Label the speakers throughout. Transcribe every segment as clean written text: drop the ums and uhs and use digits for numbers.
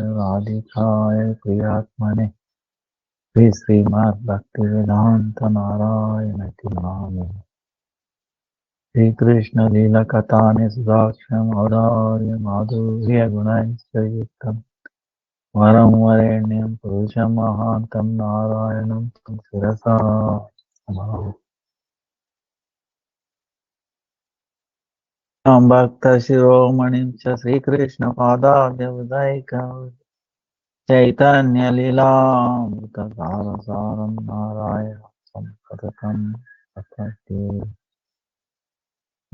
Speaker 1: राधिकाय प्रियात्मने श्री श्रीमद् भक्तिवेदांत नारायण नामे श्री कृष्ण लीला कथाने सुदाक्षम औदार्य माधुर्य गुणैश्चयुक्तम् वरं वरेण्यं पुरुषं महान्तं नारायणं तं शिरसा नमामि। भक्तशिरोमणिं च श्रीकृष्णपादाब्जविधैकं चैतन्यलीलामृतसारसारं नारायणं संसततं प्रपद्ये।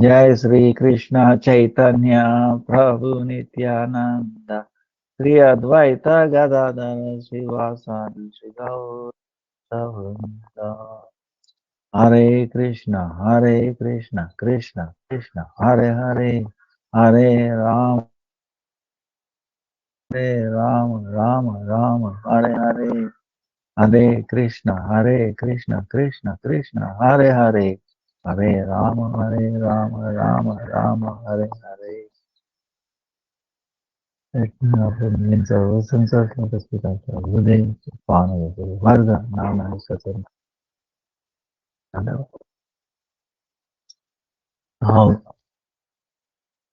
Speaker 1: जय श्री कृष्ण चैतन्य प्रभु नित्यानंद श्री अद्वैत गदाधर श्रीवासादि श्री गौरवृंद। हरे कृष्ण कृष्ण कृष्ण हरे हरे, हरे राम राम राम हरे हरे, हरे कृष्ण कृष्ण कृष्ण हरे हरे, हरे Ram Ram Ram Hare Hare. Means of senses of the spirit within Pana Varga Nama Satan. How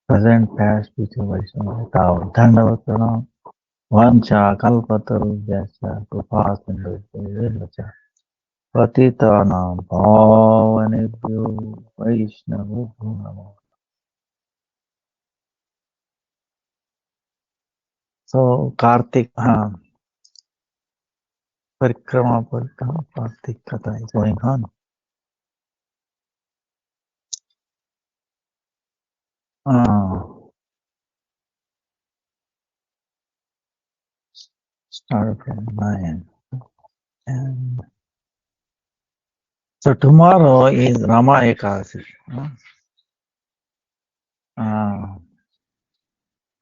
Speaker 1: present past future Vaishnava Tao Dhandavatana Vancha Kalpataru Vyasa Kupas and Vacha Patitanam Pavanebhyo Vaishnava Namo. So Kartik Parikrama Kartik Katha is going on. Started from 9. And so tomorrow is Rama Ekadasi.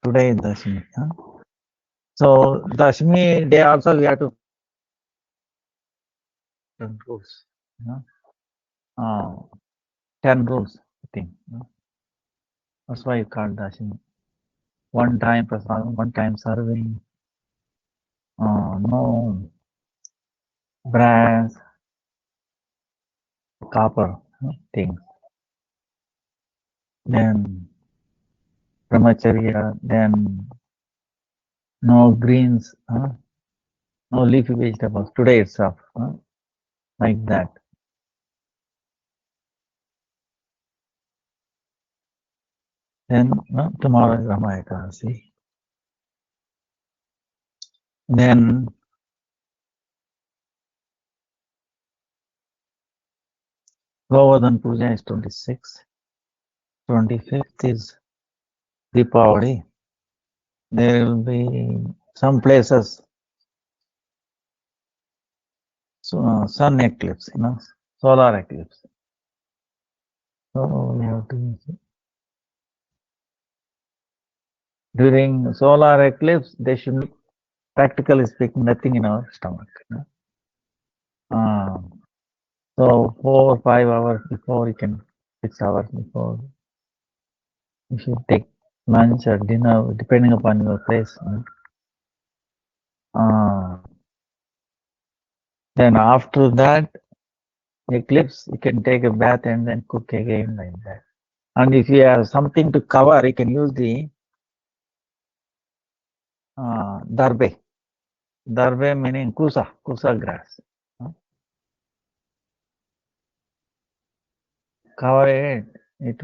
Speaker 1: Today is Dashmi. So Dashmi day also we have to 10 rules. 10 rules, I think. That's why you call Dashmi. One time prasadam, one time serving, no brass, copper things. Then brahmacharya, then no greens, no leafy vegetables today itself, like that. Then tomorrow is Rama Ekadasi. Then Govardhan Puja is 26. 25th is Deepavali. There will be some places sun eclipse, solar eclipse. So we have to during solar eclipse there should be, practically speaking, nothing in our stomach. So 4 or 5 hours before, you can 6 hours before, you should take lunch or dinner depending upon your place. Then after that eclipse, you can take a bath and then cook again like that. And if you have something to cover, you can use the darbe. Darbe meaning kusa grass. Cover it,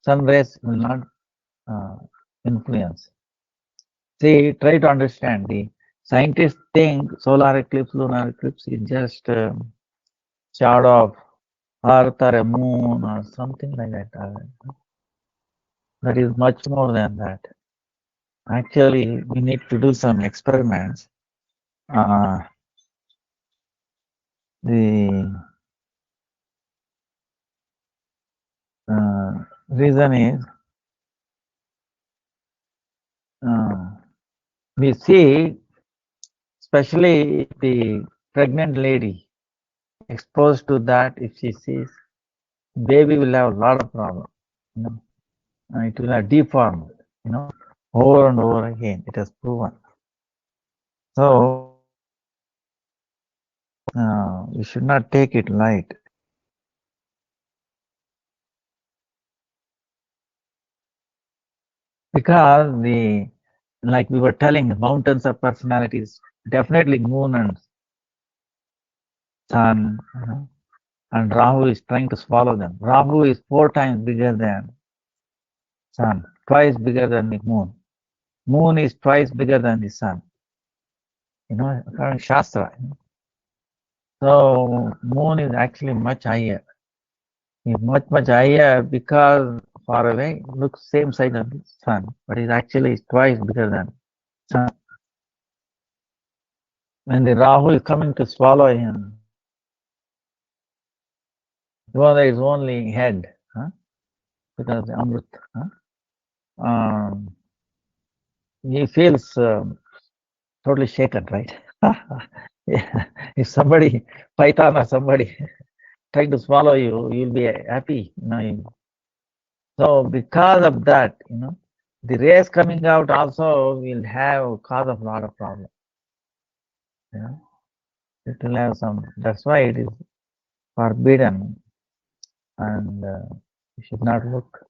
Speaker 1: sun rays will not influence. See, try to understand. The scientists think solar eclipse, lunar eclipse is just shadow of Earth or a moon or something like that. That is much more than that. Actually, we need to do some experiments. The reason is we see, especially if the pregnant lady exposed to that, if she sees, baby will have a lot of problems. It will have deformed, over and over again. It has proven. So you should not take it light. Because like we were telling, mountains of personalities, definitely moon and sun, and Rahu is trying to swallow them. Rahu is 4 times bigger than sun, twice bigger than the moon. Moon is twice bigger than the sun. According to Shastra. So moon is actually much higher. It's much higher because far away looks same size as the sun, but it actually is twice bigger than sun. When the Rahu is coming to swallow him, his only head, because the Amrit, he feels totally shaken, right? Yeah. If somebody, Python or somebody trying to swallow you, you'll be happy. So because of that, the rays coming out also will have cause of a lot of problems. It will have some. That's why it is forbidden, and you should not look,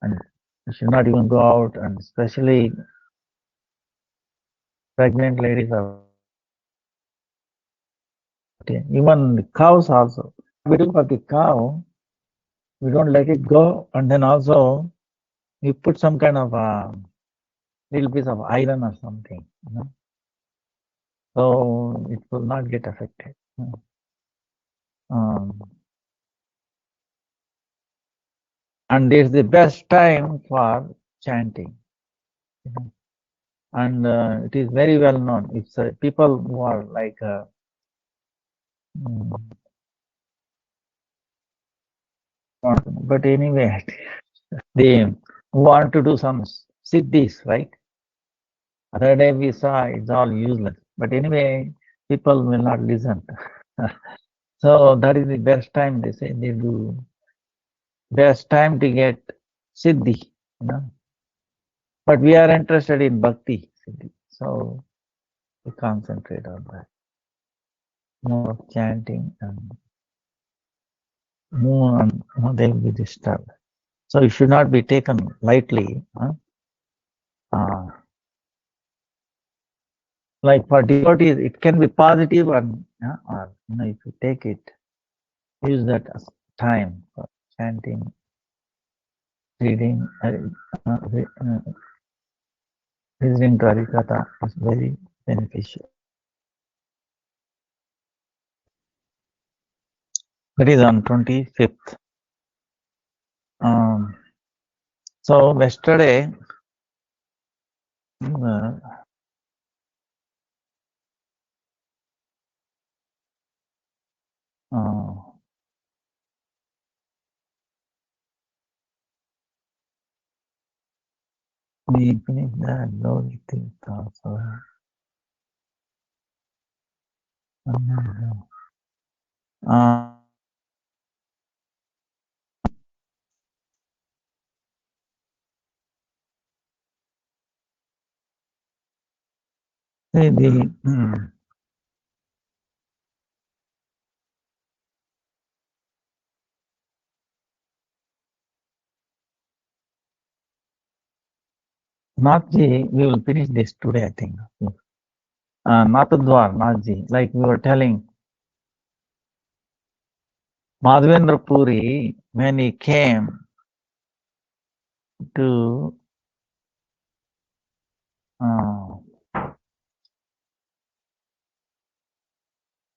Speaker 1: and you should not even go out, and especially pregnant ladies are. Even the cows also. We do for the cow, we don't let it go, and then also we put some kind of little piece of iron or something, so it will not get affected. And it's the best time for chanting, and it is very well known. It's people who are like but anyway, they want to do some siddhis, right? Other day we saw it's all useless. But anyway, people will not listen. So that is the best time, they say they do. Best time to get siddhi, But we are interested in bhakti siddhi. So we concentrate on that. More chanting and more on, they will be disturbed. So it should not be taken lightly. Like for devotees, it can be positive, or if you take it, use that as time for chanting, reading, listening to Harikatha is very beneficial. That is on 25th. So yesterday, we finished that those things also. Nathji, we will finish this today, I think. Nathadwar, Nathji, like we were telling, Madhavendra Puri, when he came to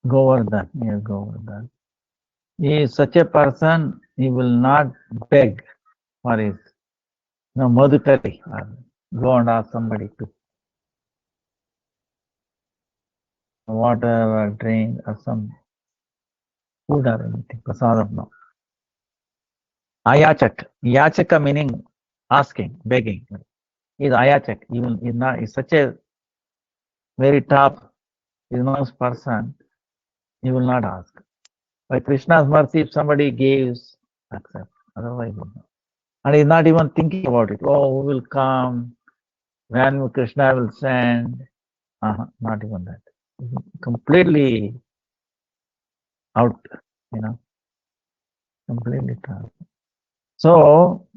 Speaker 1: Govardhan, near Govardhan, he is such a person, he will not beg for his Madhukari, or go and ask somebody to water or drink or some food or anything, prasadam, no. Ayachak, yachaka meaning asking, begging. He is ayachak, he's such a very top, nice person, he will not ask. By Krishna's mercy, if somebody gives, accept. Otherwise, and he's not even thinking about it. Oh, who will come? When Krishna will send? Not even that. Completely out, completely transformed. So,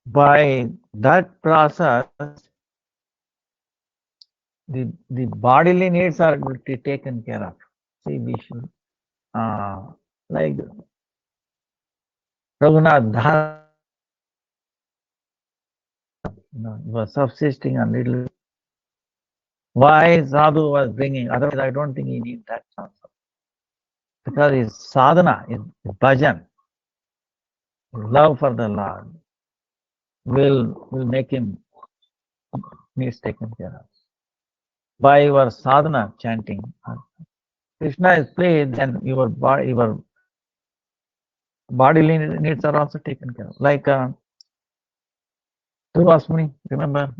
Speaker 1: by that process, the bodily needs are to be taken care of. See, we should, like Raghunath Das, was subsisting on little. Why Sadhu was bringing? Otherwise, I don't think he needs that also. Because his sadhana, his bhajan, his love for the Lord will make him needs taken care of. By your sadhana chanting, Krishna is pleased, then your bodily needs are also taken care of. Like Durvasmuni, remember?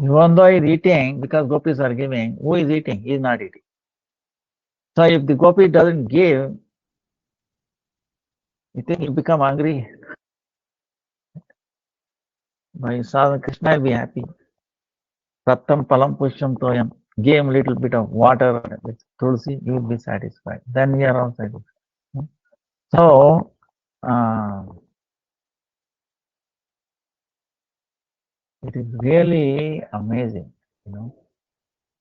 Speaker 1: Even though he is eating, because gopis are giving, who is eating? He is not eating. So if the gopi doesn't give, you think he become angry? By sadhana, Krishna will be happy. Pratam palam pusham toyam. Give him a little bit of water with tulsi, you will be satisfied. Then we are all satisfied. So, it is really amazing,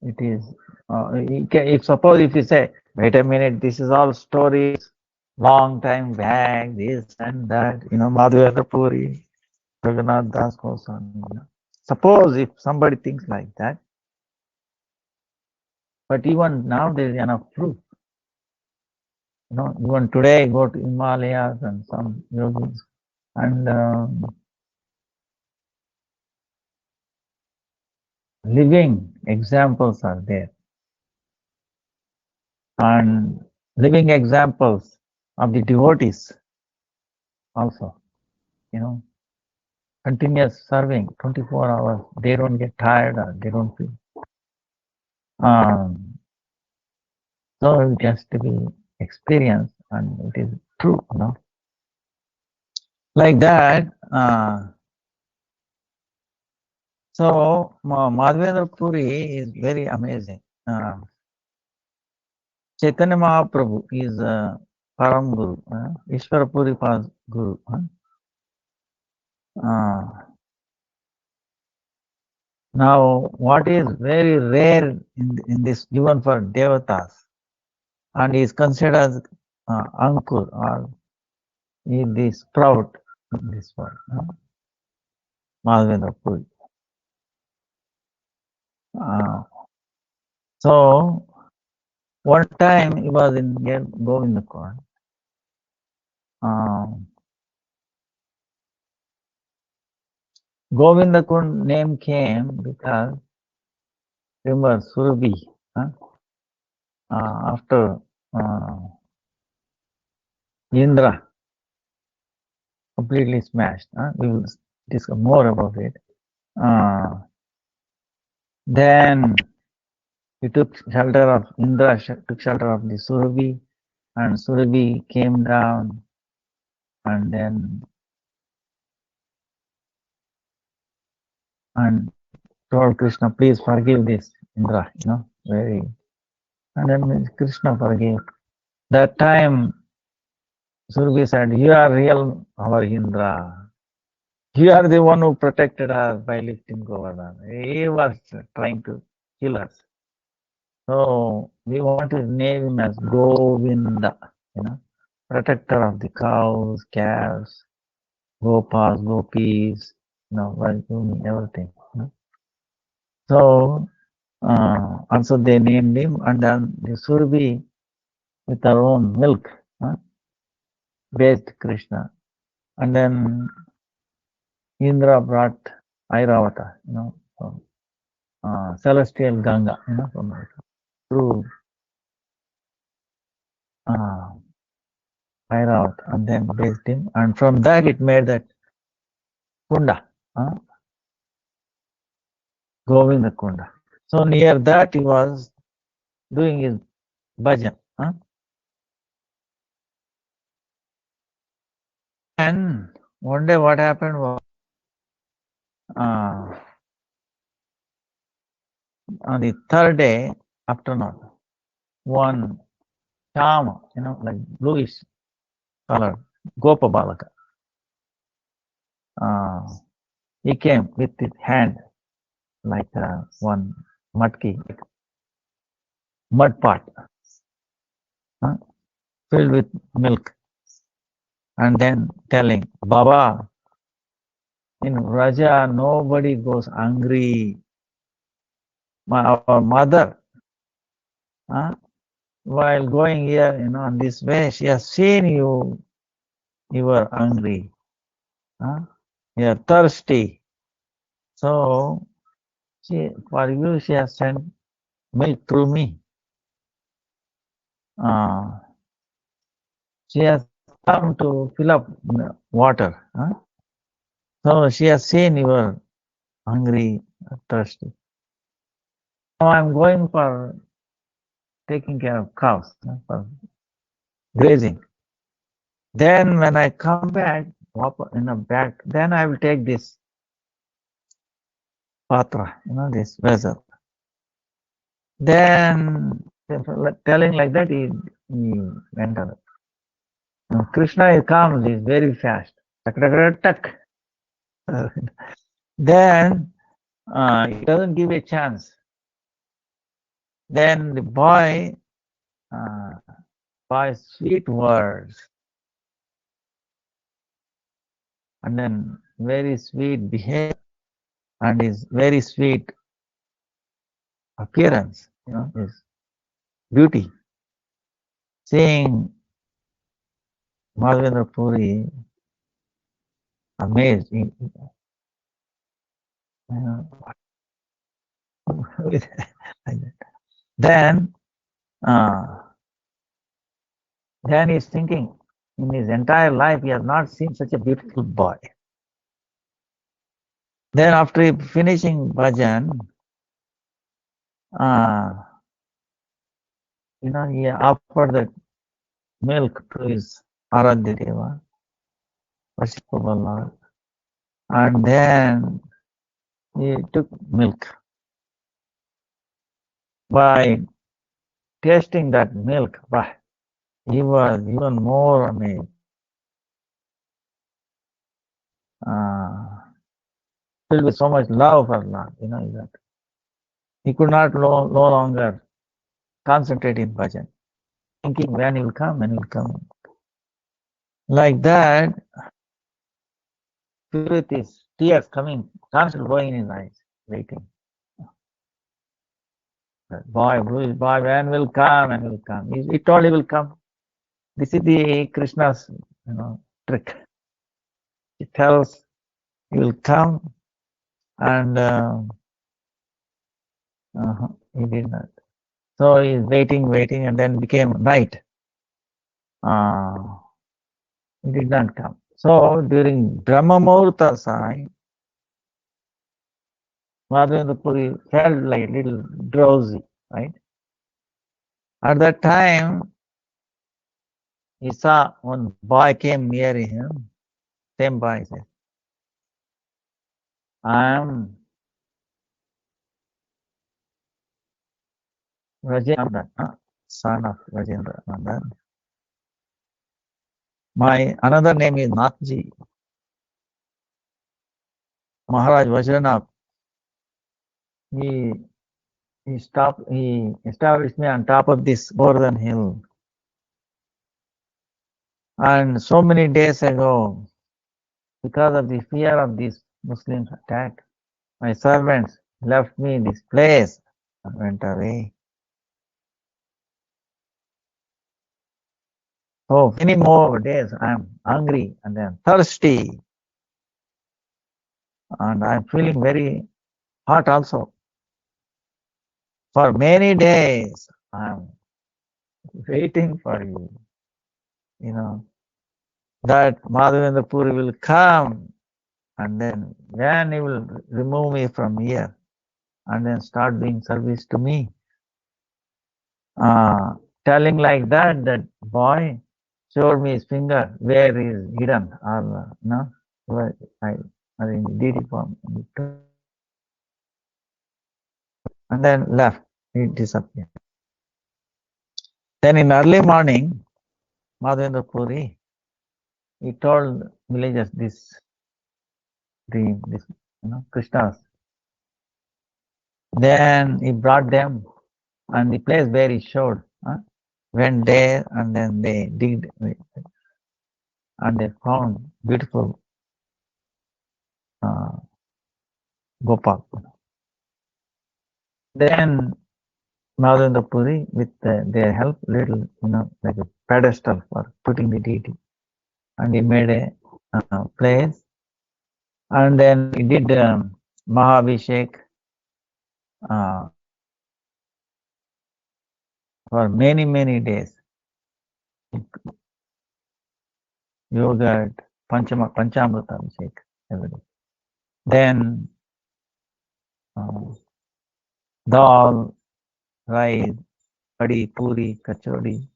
Speaker 1: It is, if suppose if you say, wait a minute, this is all stories, long time back, this and that, Madhvendra Puri, Raghunath Das Goswami. Suppose if somebody thinks like that, but even now there is enough proof. Even today, go to Himalayas and some yogis, and living examples are there. And living examples of the devotees also, continuous serving 24 hours. They don't get tired or they don't feel. So it has to be experienced and it is true, Like that, so Madhvendra Puri is very amazing. Chaitanya Mahaprabhu is Param Guru, Ishvara Puri Pas Guru. Now, what is very rare in this, given for Devatas, and is considered as Ankur, or is the sprout in this world, Madhvendra Puri. So, one time he was in Govindakund. Govindakund name came because, remember, Surabhi, after Indra completely smashed. We will discuss more about it. Then he took shelter of Indra, took shelter of the Surabhi, and Surabhi came down, and then and told Krishna, please forgive this Indra, very. And then Krishna forgave. That time, Surabhi said, you are real our Indra. You are the one who protected us by lifting Govardhan. He was trying to kill us. So we want to name him as Govinda, protector of the cows, calves, gopas, gopis, everything. So also they named him, and then the Surabhi with her own milk bathed Krishna, and then Indra brought Airavata, from celestial Ganga, from through Airavata, and then bathed him, and from that it made that Kunda, Govinda Kunda. So near that he was doing his bhajan. And one day what happened was on the third day afternoon, one Shama, like bluish color, Gopa Balaka. He came with his hand like one mudki, mud pot, filled with milk, and then telling, Baba, in Raja, nobody goes hungry. Our mother, while going here, on this way, she has seen you were hungry, you are thirsty. So, for you, she has sent milk through me. She has come to fill up water. So, she has seen you were hungry, thirsty. Now, I'm going for taking care of cows, for grazing. Then when I come back, then I will take this patra, this vessel. Then, telling like that, he went on. Now, Krishna comes, he's very fast. Tuck, tuck, tuck, tuck. Then, he doesn't give a chance. Then the boy, by sweet words, and then very sweet behavior, and his very sweet appearance, his beauty. Seeing Madhavendra Puri amazed, then he's thinking, in his entire life, he has not seen such a beautiful boy. Then after finishing bhajan, he offered the milk to his Aradhya Deva, worshipful Lord, and then he took milk. By tasting that milk, he was even more amazed. Filled with so much love for Lord, that he could not no longer concentrate in bhajan, thinking when he will come, Like that, with his tears coming, constantly flowing in his eyes, waiting. Boy, when will come, He told he will come. This is the Krishna's, trick. He tells he will come, and he did not. So he's waiting, and then became night. He did not come. So during Brahma Muhurta time, Madhavendra Puri felt like a little drowsy, right? At that time, he saw one boy came near him. Same boy said, I am Rajendra, son of Rajendra Nandan. My another name is Nathji. Maharaj Vajranath. He established me on top of this Govardhan hill. And so many days ago, because of the fear of these Muslims attack, my servants left me this place and went away. So many more days I'm hungry and then thirsty. And I'm feeling very hot also. For many days I'm waiting for you. That Madhavendra Puri will come, and then when he will remove me from here and then start doing service to me. Telling like that boy showed me his finger where he is hidden, or in the deity form, and then left. He disappeared. Then in early morning, Madhavendra Puri, he told villagers this dream, this Krishna's. Then he brought them, and the place where he showed went there, and then they digged, and they found beautiful Gopal. Then Madhavendra Puri, with their help, little, like a pedestal for putting the deity, and he made a place, and then he did Mahabhishek for many days. Yogurt, Panchamrita Abhishek every day. Then dal, rice, paddy, puri, kachori,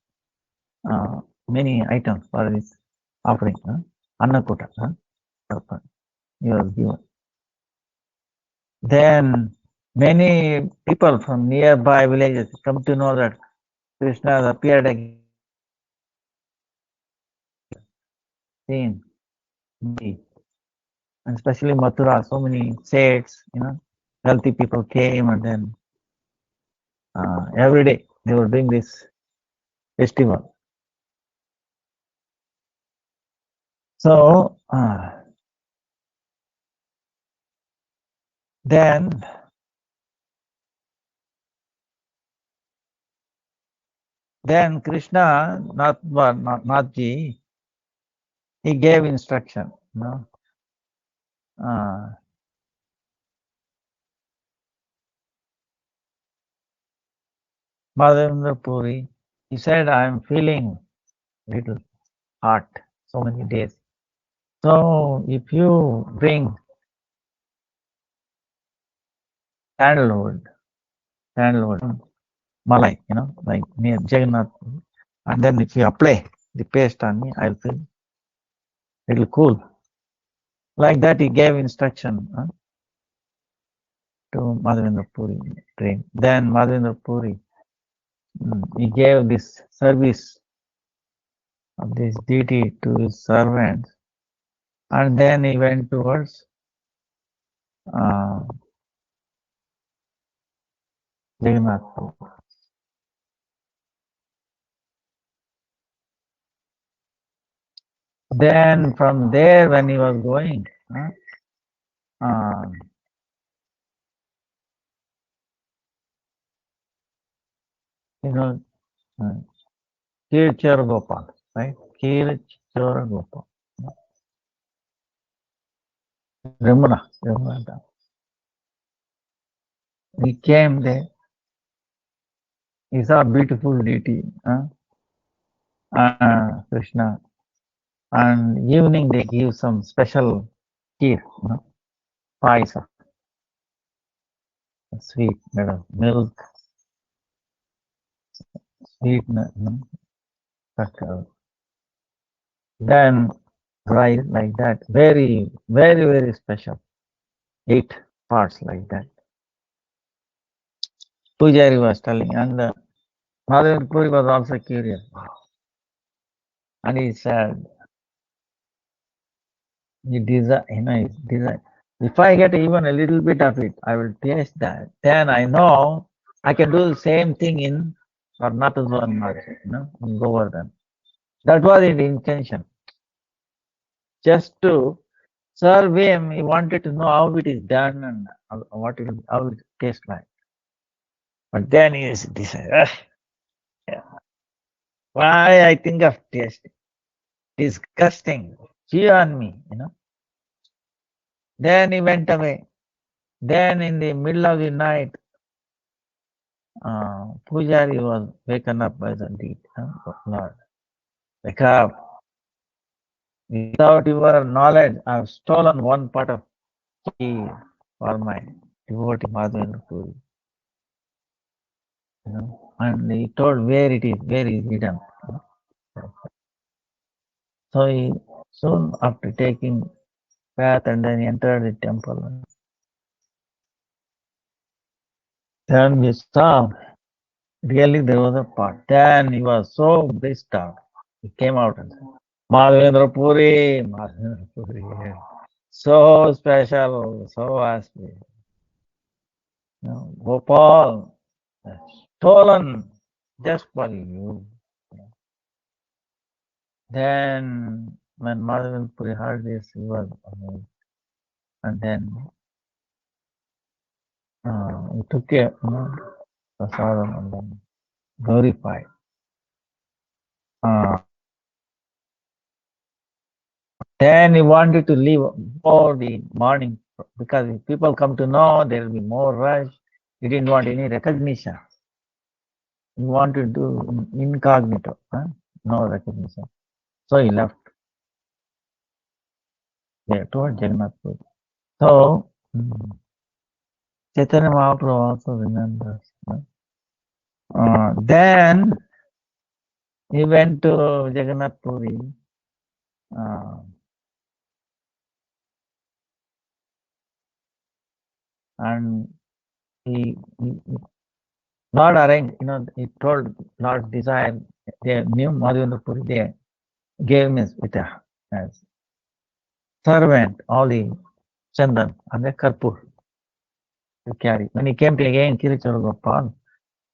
Speaker 1: many items for this offering. Annakuta, he was given. Then many people from nearby villages come to know that Krishna has appeared again. Seen, and especially Mathura, so many states, healthy people came, and then every day they were doing this festival. So then Krishna, Nathji, he gave instruction. Madhavendra Puri, he said, I am feeling little hot so many days. So if you bring sandalwood, malai, like near Jagannath, and then if you apply the paste on me, I'll feel little cool. Like that, he gave instruction to Madhavendra Puri train. Then Madhavendra Puri, he gave this service of this deity to his servants, and then he went towards Jagannath. Then from there, when he was going, Kirchara Gopal, right? Kirchara Gopal. Ramana. He came there. He saw a beautiful deity, Krishna. And evening they give some special kheer, paisa, sweet made of milk, sweet, then rice like that. Very special. 8 parts like that. Pujari was telling, and Madhavendra Puri was also curious. And he said, he desire. If I get even a little bit of it, I will taste that. Then I know I can do the same thing in Karnataka also, in Govardhan. That was his intention. Just to serve him, he wanted to know how it is done and how it tastes like. But then he decided, why I think of tasting? Disgusting. Chew on me, Then he went away. Then in the middle of the night, Pujari was waken up by the deed. Lord, wake up. Without your knowledge, I have stolen one part of key for my devotee Madhavendra Puri. And he told where it is hidden. So he soon after taking path and then entered the temple. Then we saw really there was a part. Then he was so blissed out. He came out and said, Madhavendra Puri, Madhavendra Puri. So special, so vastly. Gopal, stolen just for you. Then when Madhavendra Puri heard this, he was amazed. And then he took a prasadam and then glorified. Then he wanted to leave for the morning because if people come to know, there will be more rush. He didn't want any recognition. He wanted to do incognito, no recognition. So he left. They told Jagannath Puri. So Chaitanya Mahaprabhu also remembers. Then he went to Jagannath Puri. And he Lord arranged, he told Lord Desire, they knew Madhavendra Puri, they gave him with a as servant all the chandan and the karpur to carry. When he came to again Kirichara Gopal,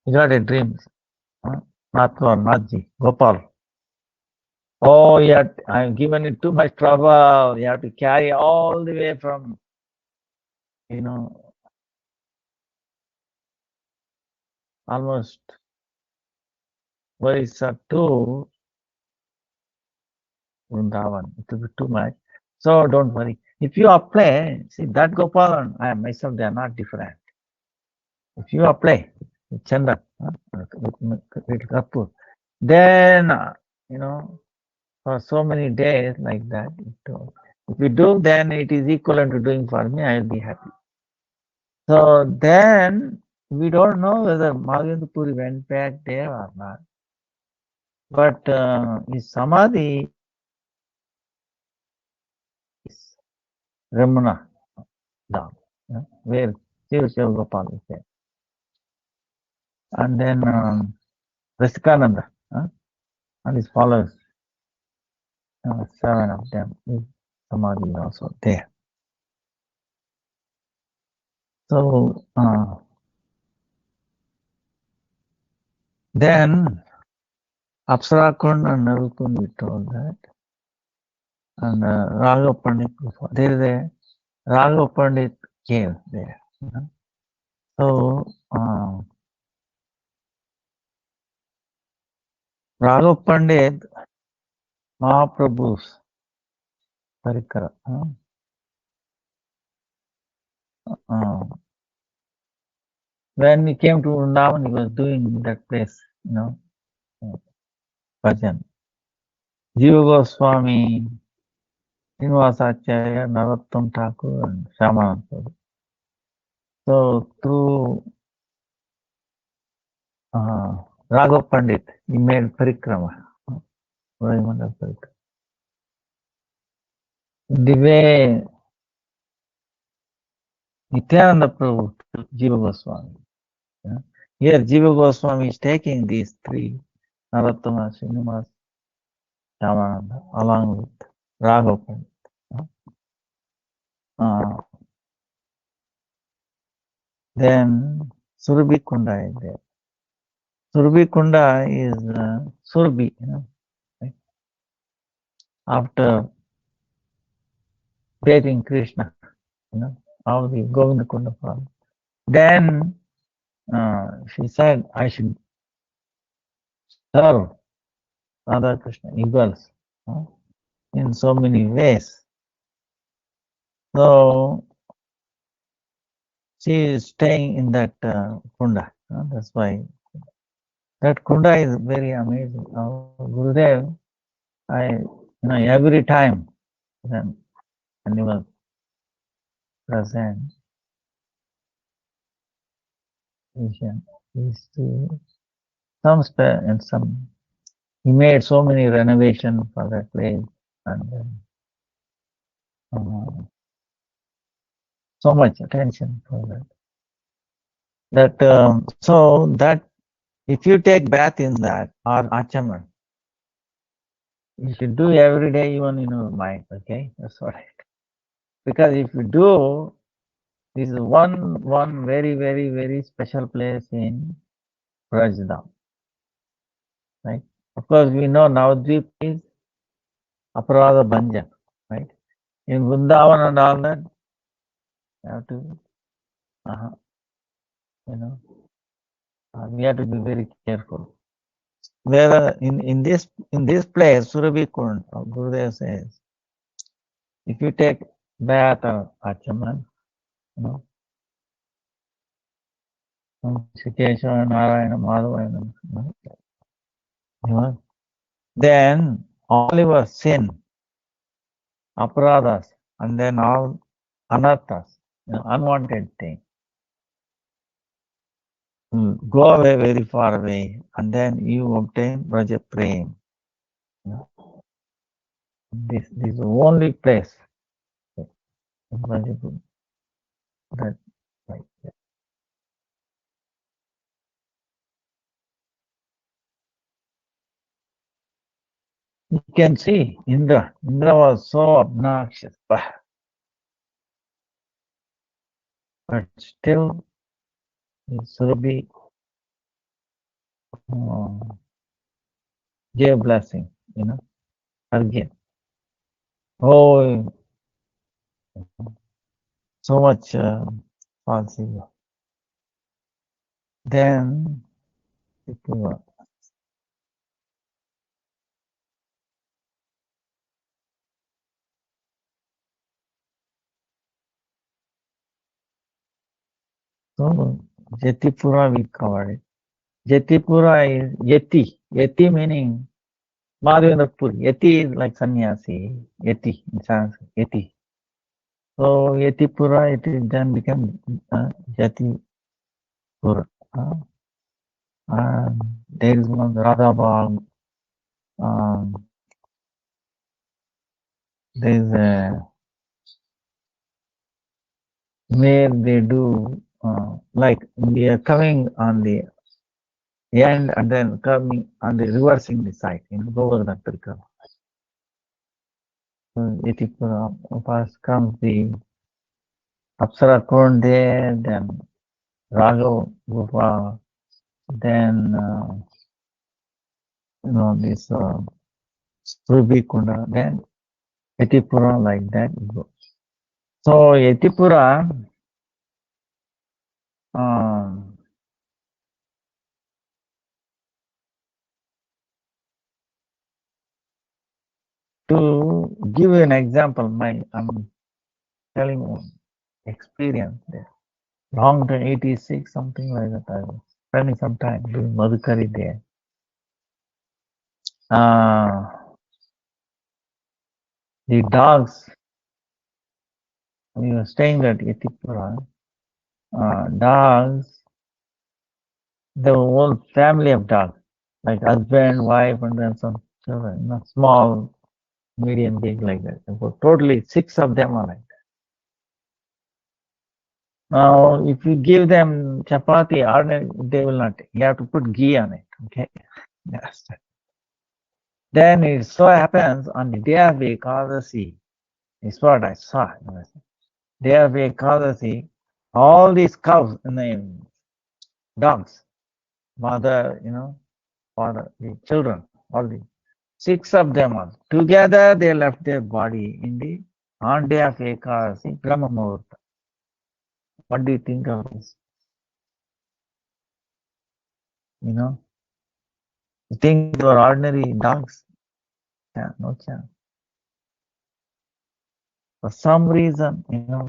Speaker 1: he got a dream. Nathji, Gopal. Oh, I've given you too much trouble. You have to carry all the way from, almost Orissa to Vrindavan. It will be too much. So don't worry. If you apply, see that Gopal and I myself, they are not different. If you apply Chandan, with Karpur, then, for so many days like that, if you do, then it is equivalent to doing for me, I will be happy. So then, we don't know whether Madhavendra Puri went back there or not. But his Samadhi is Ramana Dham, where Shiva Gopal is there. And then Rasikananda and his followers, 7 of them, is Samadhi also there. So then Apsarakund and Narukund, we told that. And Raghav Pandit, there is a Raghav Pandit cave there. So Raghav Pandit, Mahaprabhu's Parikara. When he came to Vrindavan, he was doing that place, bhajan. Jiva Goswami, Srinivasacharya, Narottam Thakur, and Shyamananda. So through Raghav Pandit, he made Parikrama. Varimangal Parikrama. The way Nityananda Prabhu took Jiva Goswami. Here Jiva Goswami is taking these 3, Narottama, Srinivas, Shyamananda, along with Raghav Pandit. Then Surabhi Kunda is there. Surabhi Kunda is Surabhi, right? After bathing Krishna, all the Govinda Kunda form. Then she said, I should serve Radha Krishna eagles in so many ways. So she is staying in that Kunda. That's why that Kunda is very amazing. Gurudev, every time when he was present, he made so many renovations for that place, and so much attention for that. So that if you take bath in that or achaman, you should do every day even in your mind. Okay, that's what because if you do, this is one very special place in Rajdam, right? Of course, we know Navadvip is Aparada Bhanjan, right? In Vrindavan and all that, you have to, you know, we have to be very careful. Where in this place, Surabhi Kund, Gurudev says, if you take bath or achaman, you know, Shikeshwara, Narayana, Madhavayana, you know, then all your sin, aparadas, and then all anarthas, you know, unwanted things, go away very far away, and then you obtain Raja Prem. You know, this is the only place that right. You can see Indra. Indra was so obnoxious, but still Surabhi gave blessing, you know, again. Oh, so much falsity. Then so Jetipura we covered it. Jetipura is Yeti. Yeti meaning Madhavendrapur. Yeti is like sannyasi. Yeti in Sanskrit. Yeti. So Yetipura, it is then become Jatipura. There is one Radhabal. There is a where they do like we are coming on the end and then coming on the reversing the side in Govardhan Parikrama. So Yetipura first comes the Apsara Kund there, then Raghav Gufa, then you know this Surabhi Kunda, then Yetipura like that. So Yetipura to give you an example, I'm telling one experience there. Long time, 86, something like that. I was spending some time doing Madhukari there. The dogs, we were staying at Yetipura, dogs, the whole family of dogs, like husband, wife, and then some children, not small, medium, big, like that. Totally 6 of them are like that. Now, if you give them chapati, they will not take. You have to put ghee on it, okay? Yes. Then it so happens on the day of Ekadasi, is what I saw. Day of Ekadasi, all these cows, dogs, mother, you know, father, the children, all the 6 of them are together. They left their body in the on day of Ekadasi, Brahma Muhurta. What do you think of this? You know, you think they were ordinary dogs? Yeah, no chance. For some reason, you know,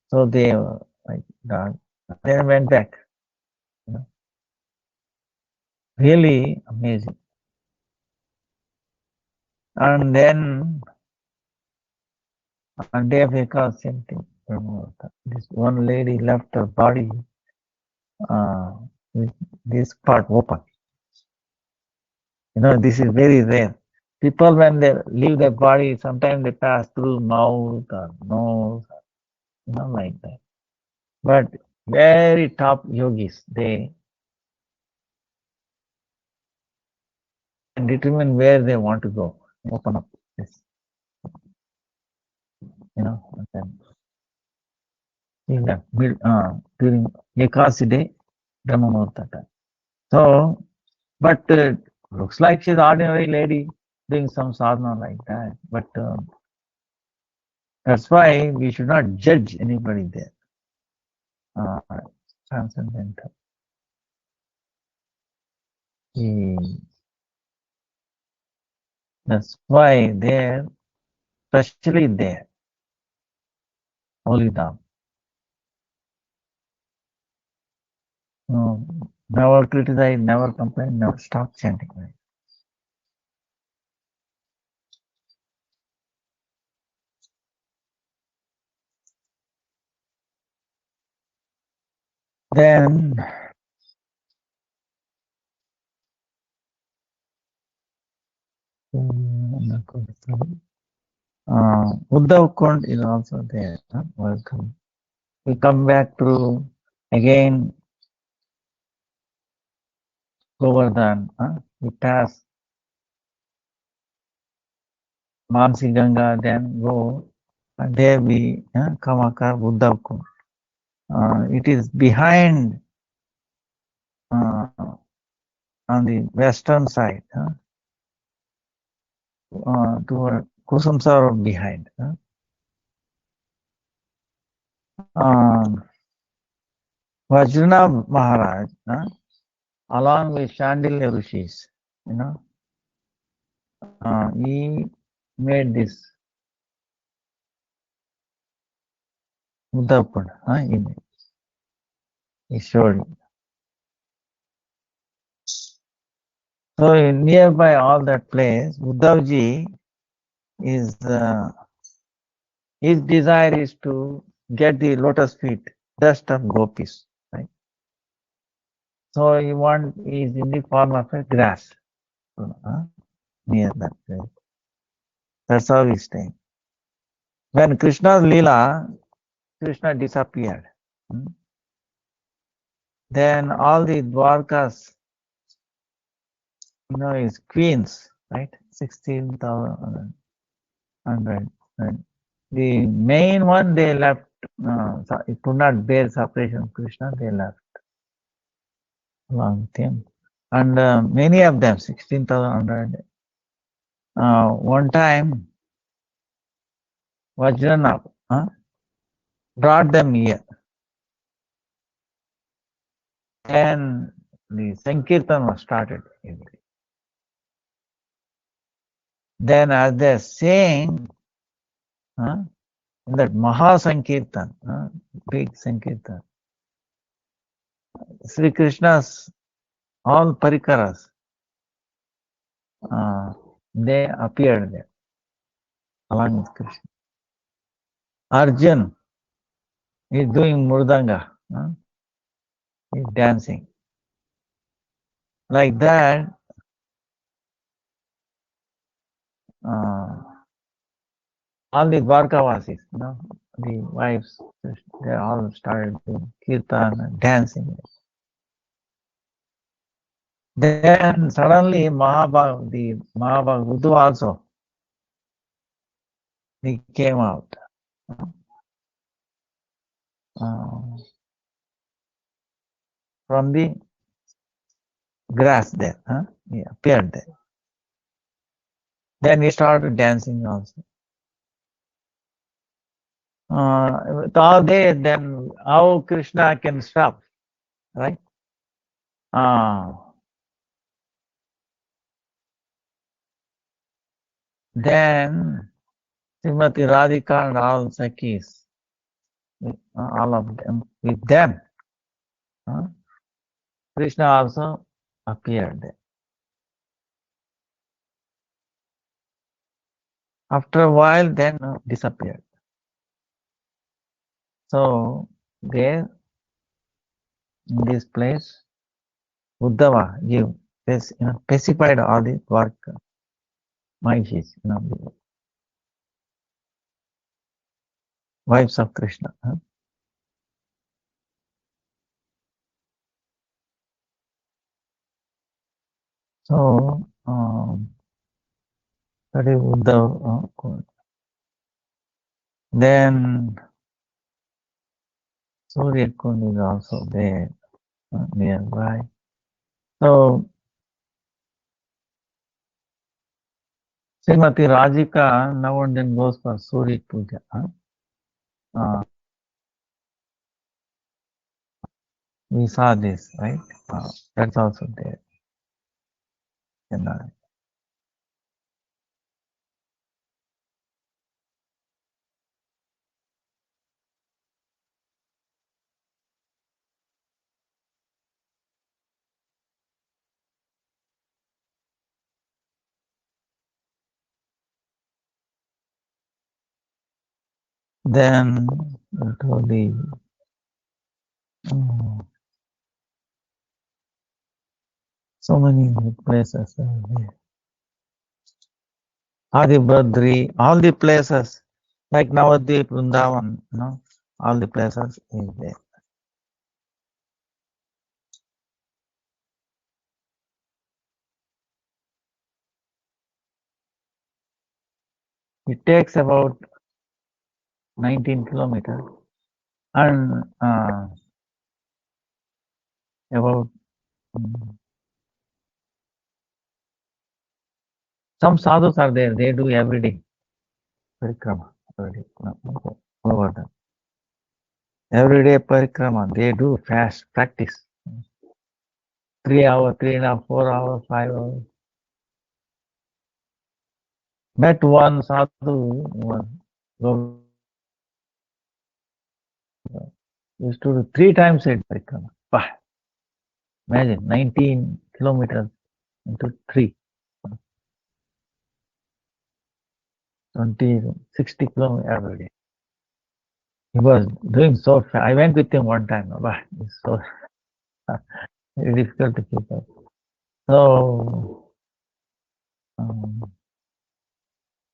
Speaker 1: so they were like dog. Then went back. You know, really amazing. And then on day of Ekadasi, same thing. This one lady left her body with this part open. You know, this is very rare. People, when they leave their body, sometimes they pass through mouth or nose, you know, not like that. But very top yogis, they can determine where they want to go, open up this, and then in that during Ekasi day, Brahma Muhurta time. So, but looks like she's ordinary lady doing some sadhana like that. But that's why we should not judge anybody there. Transcendental. That's why there, especially there, Holy Dham. Never criticize, never complain, never stop chanting. Right? Then Uddhav Kund is also there. Welcome. We come back to again Govardhan. We pass Mansi Ganga, then go, and there we come across Uddhav Kund. It is behind on the western side, toward Kusum Sarovar behind. Vajranath Maharaj, along with Shandilya Rishis, he made this Uddhav Kund image. He showed it. So nearby all that place, Uddhavji is his desire is to get the lotus feet, dust of gopis, right? So he is in the form of a grass near that place. That's how he's staying. When Krishna's Leela, Krishna disappeared. Then all the Dwarkas, his queens, right? 16,000. Right? The main one they left, it could not bear separation of Krishna, they left along with him. And many of them, 16,100. One time, Vajranath brought them here. And the Sankirtan was started. Then as they're saying, in that Maha Sankirtan, big Sankirtan, Sri Krishna's all parikaras, they appeared there along with Krishna. Arjun is doing murdanga, he's dancing. Like that, all the Dwarkavasis, the wives, they all started doing kirtan and dancing. Then suddenly the Mahabag Uddhav also, he came out. From the grass there, he appeared there. Then he started dancing also. With all that, then how Krishna can stop, right? Then Srimati Radhika and all Sakhis, all of them, with them, Krishna also appeared there. After a while, then disappeared. So there, in this place, Uddhava specified all the work, Mahishis, the wives of Krishna. So that is Uddhav. Then Surya Kund is also there nearby. So Srimati Radhika now and then goes for Surya Puja. We saw this, right? That's also there. Then totally so many places. Adibadri, all the places like Navadvip, Vrindavan, all the places is there. It takes about 19 kilometers and about some sadhus are there. They do every day parikrama. Every day parikrama. They do fast practice. 3 hours, 3.5, 4 hours, 5 hours. Met one sadhu used to do 3 times a parikrama. Imagine 19 kilometers into 3. 20, 60 kilometers every day. He was doing so fast. I went with him one time. It's so very difficult to keep up. So,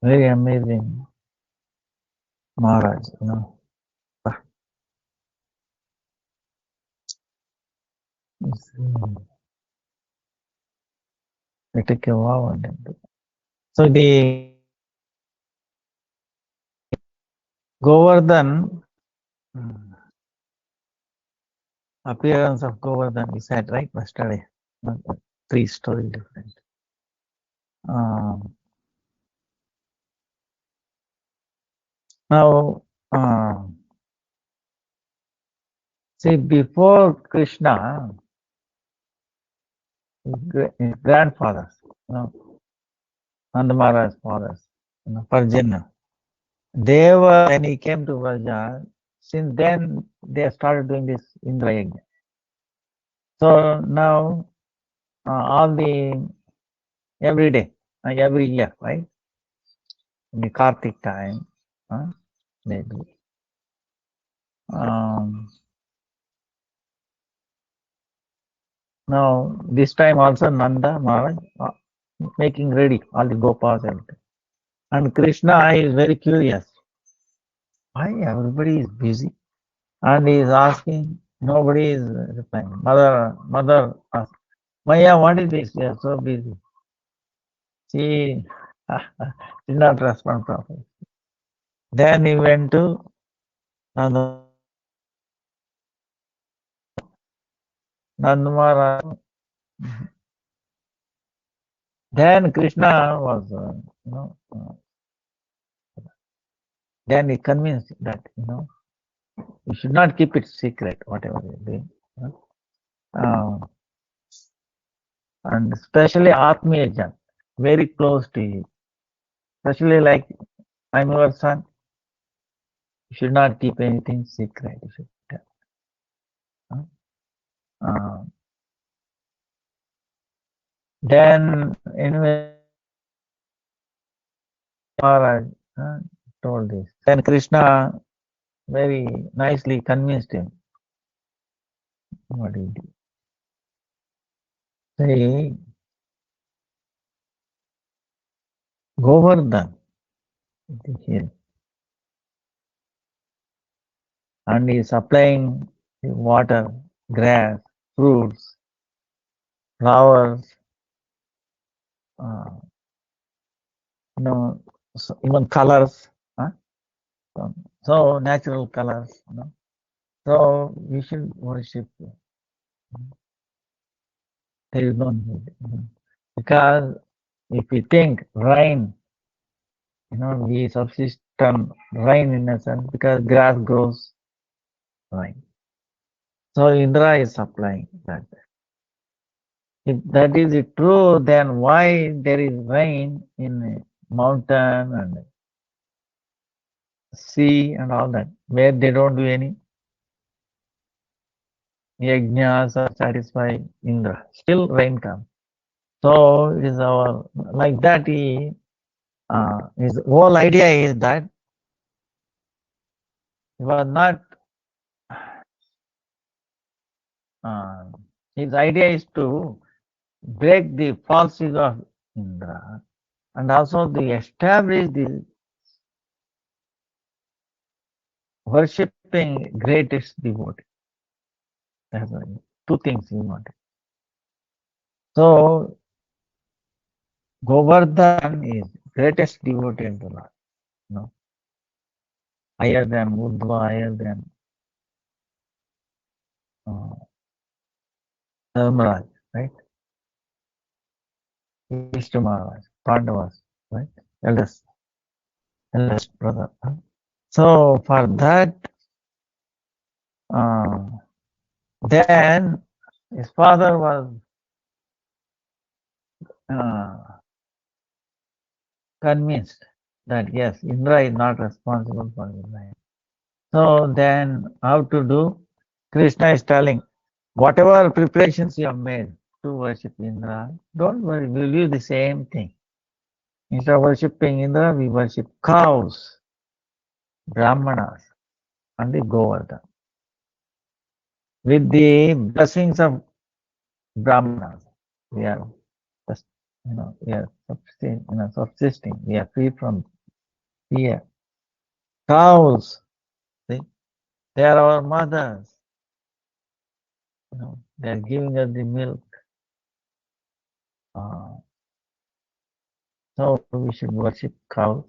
Speaker 1: very amazing Maharaj, They take a wow on them. So the Govardhan, appearance of Govardhan, we said, right, yesterday. 3 stories different. Now, see, before Krishna, his grandfathers, Nanda Maharaj's fathers, Parjanya, they were, when he came to Vraja, since then they started doing this Indra Yajna. So now, every day, every year, right? In the Kartik time, they do. Now, this time also Nanda Maharaj making ready all the Gopas and everything. And Krishna is very curious. Why everybody is busy? And he is asking, nobody is replying. Mother asked, Maya, what is this? You are so busy. She did not respond properly. Then he went to Nanda Maharaj. Then Krishna was, then he convinced that, you should not keep it secret, whatever you're doing. And especially Atmiya, very close to you. Especially like, I'm your son. You should not keep anything secret. You should tell. Then, anyway, Maharaj told this. Then Krishna very nicely convinced him. What he did. Say, Govardhan, here, and he is supplying water, grass, fruits, flowers, even colors. So natural colors. So we should worship. There is no need. Because if we think rain, we subsist on rain in a sense because grass grows rain. So Indra is supplying that. If that is true, then why there is rain in mountain and sea and all that, where they don't do any yajnas or satisfy Indra? Still rain comes. So it is our like that. His whole idea is that he was not. His idea is to break the falsehood of Indra and also to establish the worshipping greatest devotee. That's why two things he wanted. So Govardhan is greatest devotee of the Lord, higher than Uddhava, higher than Dharmaraj, right? Vishnu Maharaj, Pandavas, right? Eldest brother. So for that, then his father was convinced that yes, Indra is not responsible for his life. So then how to do? Krishna is telling, whatever preparations you have made to worship Indra, don't worry, we'll do the same thing. Instead of worshipping Indra, we worship cows, Brahmanas, and the Govardhan. With the blessings of Brahmanas, we are just, we are subsisting, we are free from fear. Cows, see, they are our mothers. They are giving us the milk. So we should worship cows,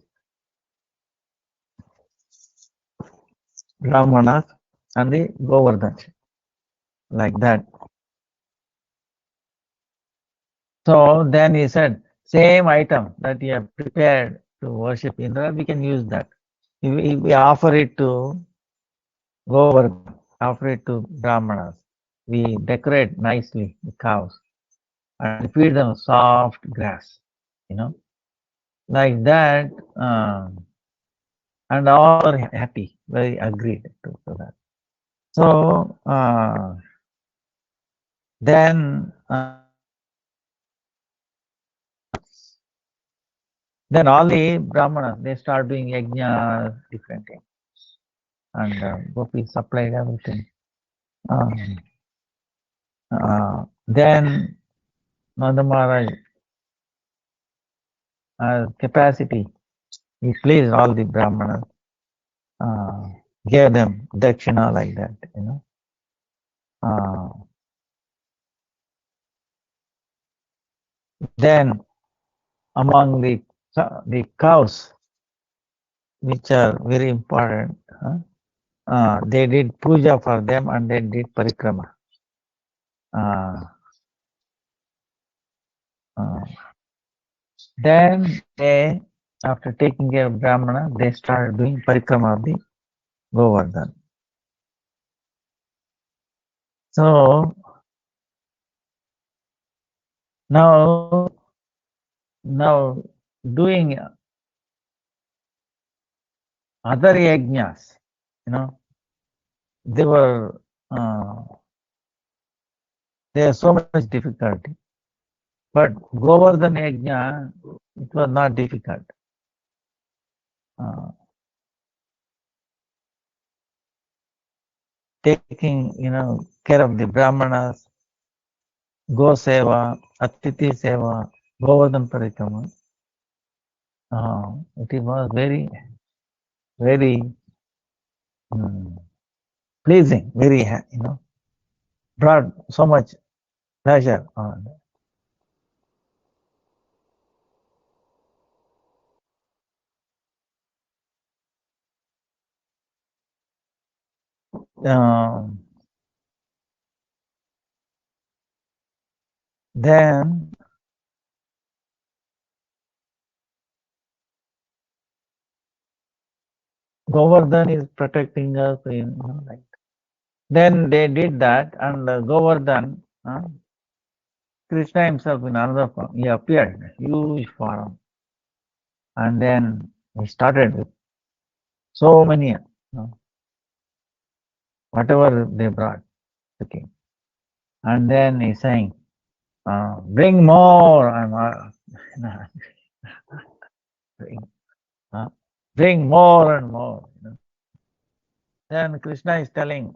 Speaker 1: Brahmanas, and the Govardhan, like that. So then he said, same item that you have prepared to worship Indra, we can use that. If we offer it to Govardhan, offer it to Brahmanas, we decorate nicely the cows and feed them soft grass, like that, and all are happy, very agreed to that. So then all the Brahmanas, they start doing yajna, different things. And Gopi supplied everything. Then Nanda Maharaj capacity, he pleased all the Brahmanas, gave them dakshina like that, Then among the cows, which are very important, they did puja for them and they did parikrama. Then they, after taking care of Brahmana, they started doing parikrama of the Govardhan. So now doing other yajnas, they were there so much difficulty. But Govardhan yajna, it was not difficult. Taking, care of the Brahmanas, Go Seva, Atiti Seva, Govardhan Parikrama. It was very, very pleasing, very, brought so much pleasure on. then Govardhan is protecting us. Like then they did that, and Govardhan, Krishna himself in another form, he appeared, huge form, and then he started with so many, whatever they brought, the king, and then he's saying, bring more, and bring more and more. Then Krishna is telling,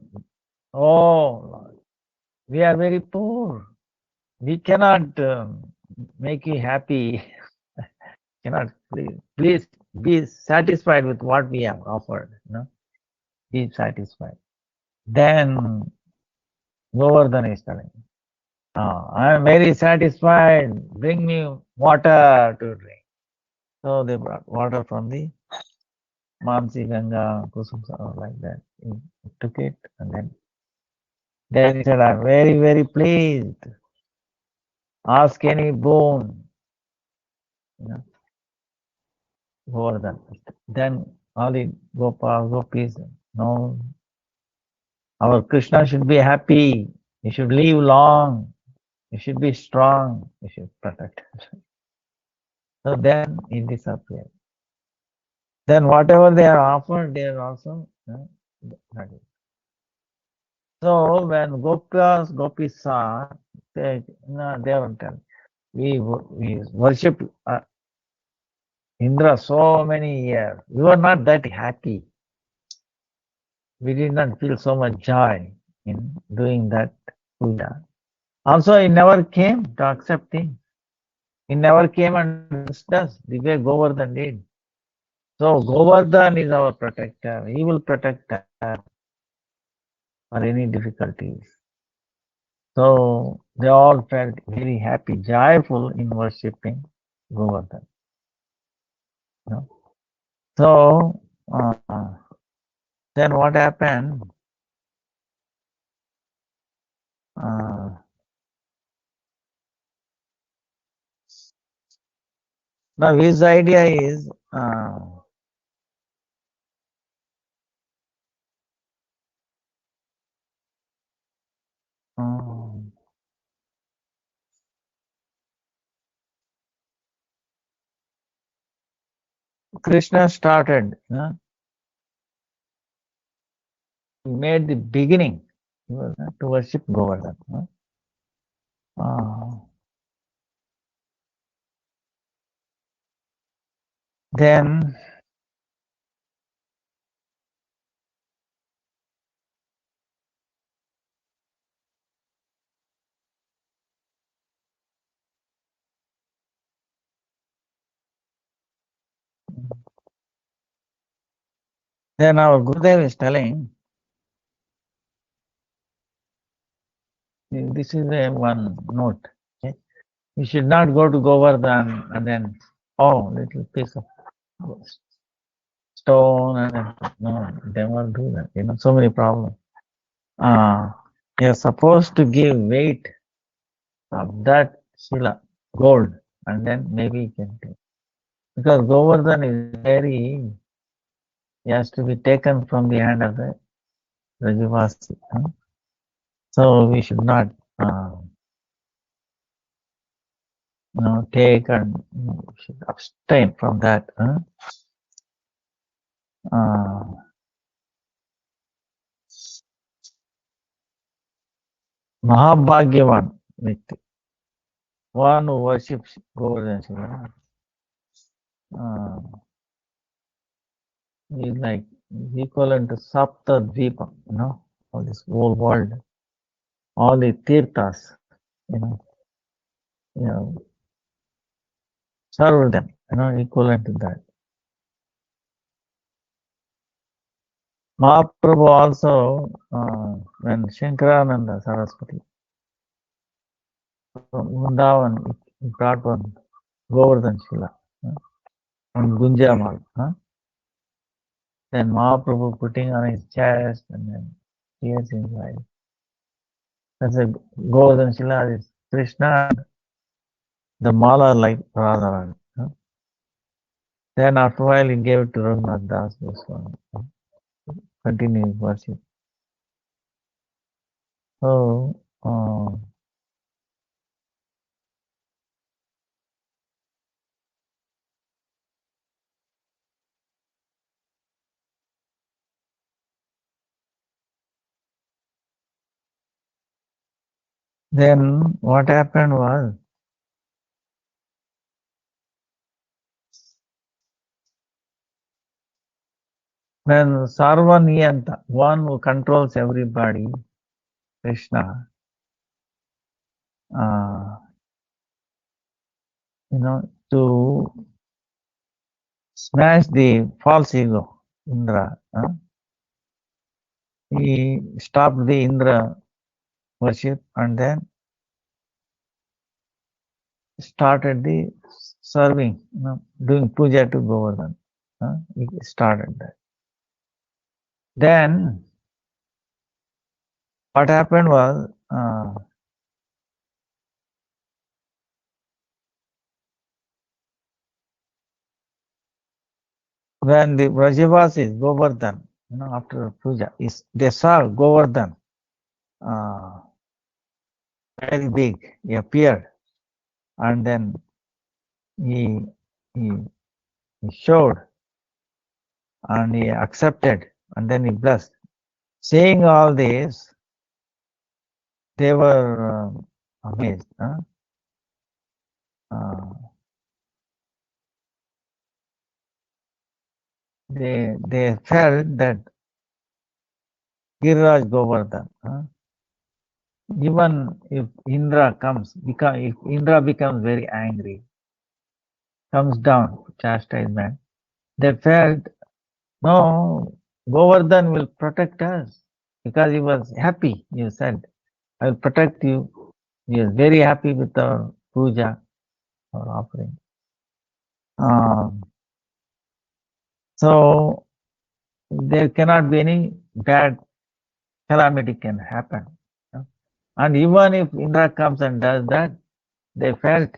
Speaker 1: oh Lord, we are very poor. We cannot make you happy. Cannot please be satisfied with what we have offered. Be satisfied. Then Govardhan is telling, I am very satisfied. Bring me water to drink. So they brought water from the Mansi Ganga, Kusum, like that. He took it, and then he said, I'm very, very pleased. Ask any boon. Govardhan. Then all the gopis, no, our Krishna should be happy. He should live long. He should be strong. He should protect us. So then he disappeared. Then whatever they are offered, they are also ready. So when gopis saw, they were telling, we worship Indra so many years. We were not that happy. We did not feel so much joy in doing that puja. Also, he never came to accept him. He never came and blessed us the way Govardhan did. So Govardhan is our protector. He will protect us for any difficulties. So they all felt very happy, joyful in worshipping Govardhan. So then what happened? Now his idea is Krishna started, he made the beginning to worship Govardhan. Then our Gurudev is telling, this is a one note. Okay? You should not go to Govardhan and then, little piece of stone and then, no, they won't do that. So many problems. You're supposed to give weight of that Shila, gold, and then maybe you can take. Because Govardhan is very, he has to be taken from the hand of the Rajavasi. So we should not take and we should abstain from that. Mahabhagyavan Vyakti, one who worships Govardhan Shiva, is like equivalent to Sapta Dvipa, all this whole world, all the tirthas, serve them, equivalent to that. Mahaprabhu also, when Shankarananda Saraswati from Vrindavan, he brought one Govardhan Shila from Gunjamal. Then Mahaprabhu putting on his chest and then tears in his eyes. That's a Govardhan Shila is Krishna, the mala like Radharani. Then after a while he gave it to Raghunath Das Goswami. Continue his worship. So, then what happened was, when Sarvaniyanta, one who controls everybody, Krishna, to smash the false ego, Indra, he stopped the Indra worship and then started the serving, doing puja to Govardhan. He started that. Then what happened was, when the Brajavasis, Govardhan, after puja, they saw Govardhan very big. He appeared, and then he, he showed, and he accepted, and then he blessed. Seeing all this, they were amazed. They felt that Giriraj Govardhan, even if Indra if Indra becomes very angry, comes down to chastisement, they felt, no, Govardhan will protect us because he was happy. He said, I will protect you. He is very happy with our puja, our offering. So there cannot be any bad calamity can happen. And even if Indra comes and does that, they felt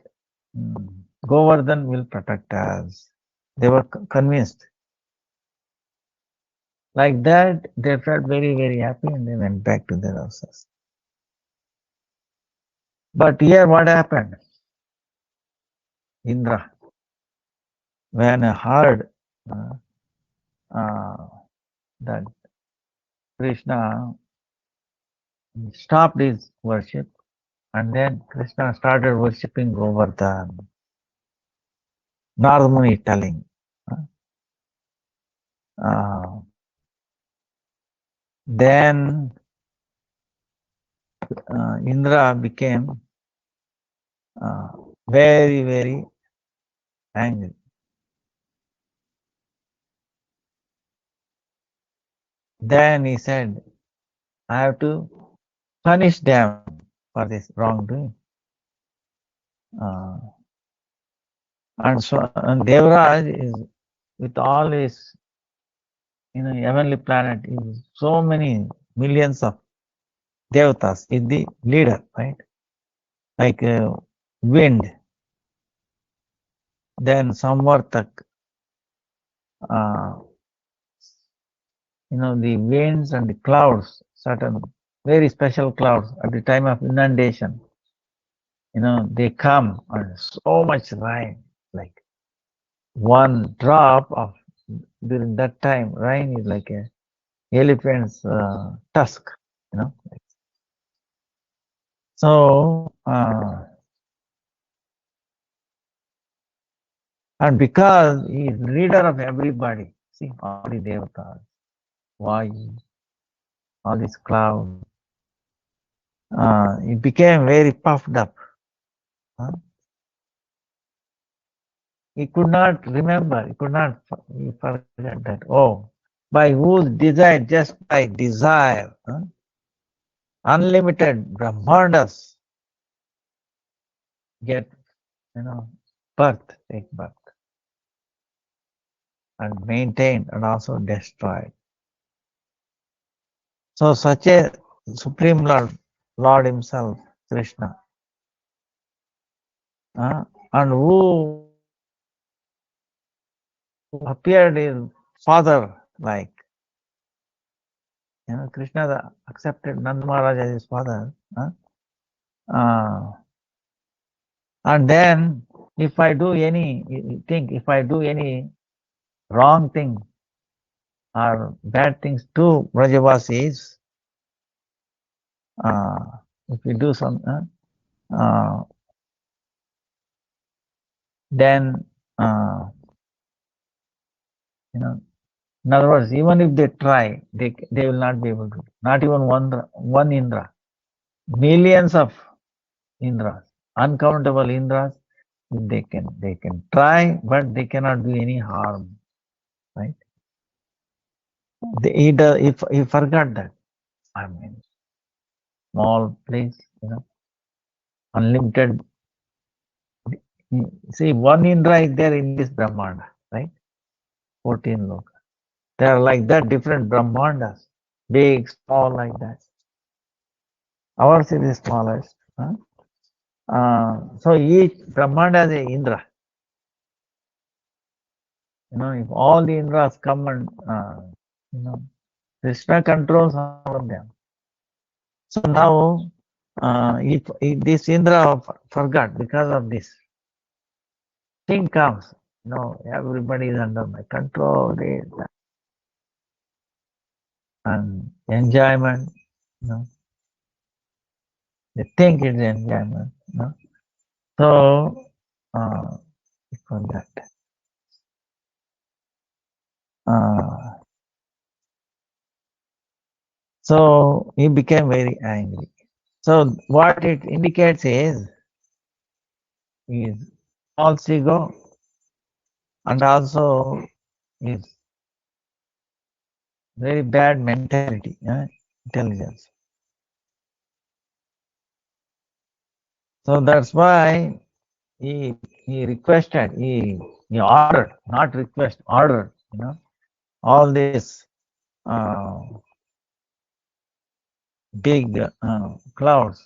Speaker 1: Govardhan will protect us. They were convinced. Like that, they felt very, very happy and they went back to their houses. But here what happened? Indra, when I heard that Krishna stopped his worship and then Krishna started worshipping Govardhan. Narmani telling. Then Indra became very, very angry. Then he said, I have to punish them for this wrongdoing. And Devraj is with all his heavenly planet, is so many millions of devatas, is the leader, right? Like wind, then Samvartak, the winds and the clouds, certain very special clouds at the time of inundation, they come and so much rain, like one drop of during that time, rain is like a elephant's tusk, So, and because he is leader of everybody, see all the devatas, Vayu, all these clouds, he became very puffed up. He could not remember, he forgot that, by whose desire, just by desire, unlimited Brahmandas get, take birth, and maintained and also destroyed. So such a Supreme Lord himself, Krishna, and who appeared in father like, Krishna accepted Nanda Maharaj as his father. And then if I do any wrong thing or bad things to Brajavasis, if we do some, then, in other words, even if they try, they will not be able to. Not even one Indra. Millions of Indras, uncountable Indras, they can try, but they cannot do any harm, right? He forgot that. I mean, small place, unlimited. See, one Indra is there in this Brahmanda, right? 14 lokas. They are like that, different Brahmandas, big, small, like that. Ours is the smallest. So each Brahmanda is a Indra. If all the Indras come and, Krishna controls all of them. So now, if this Indra forgot because of this, thing comes, everybody is under my control, and enjoyment, they think it's enjoyment, So, for that. So he became very angry. So what it indicates is false ego and also is very bad mentality, intelligence. So that's why he requested, he ordered, not request, ordered, all this big clouds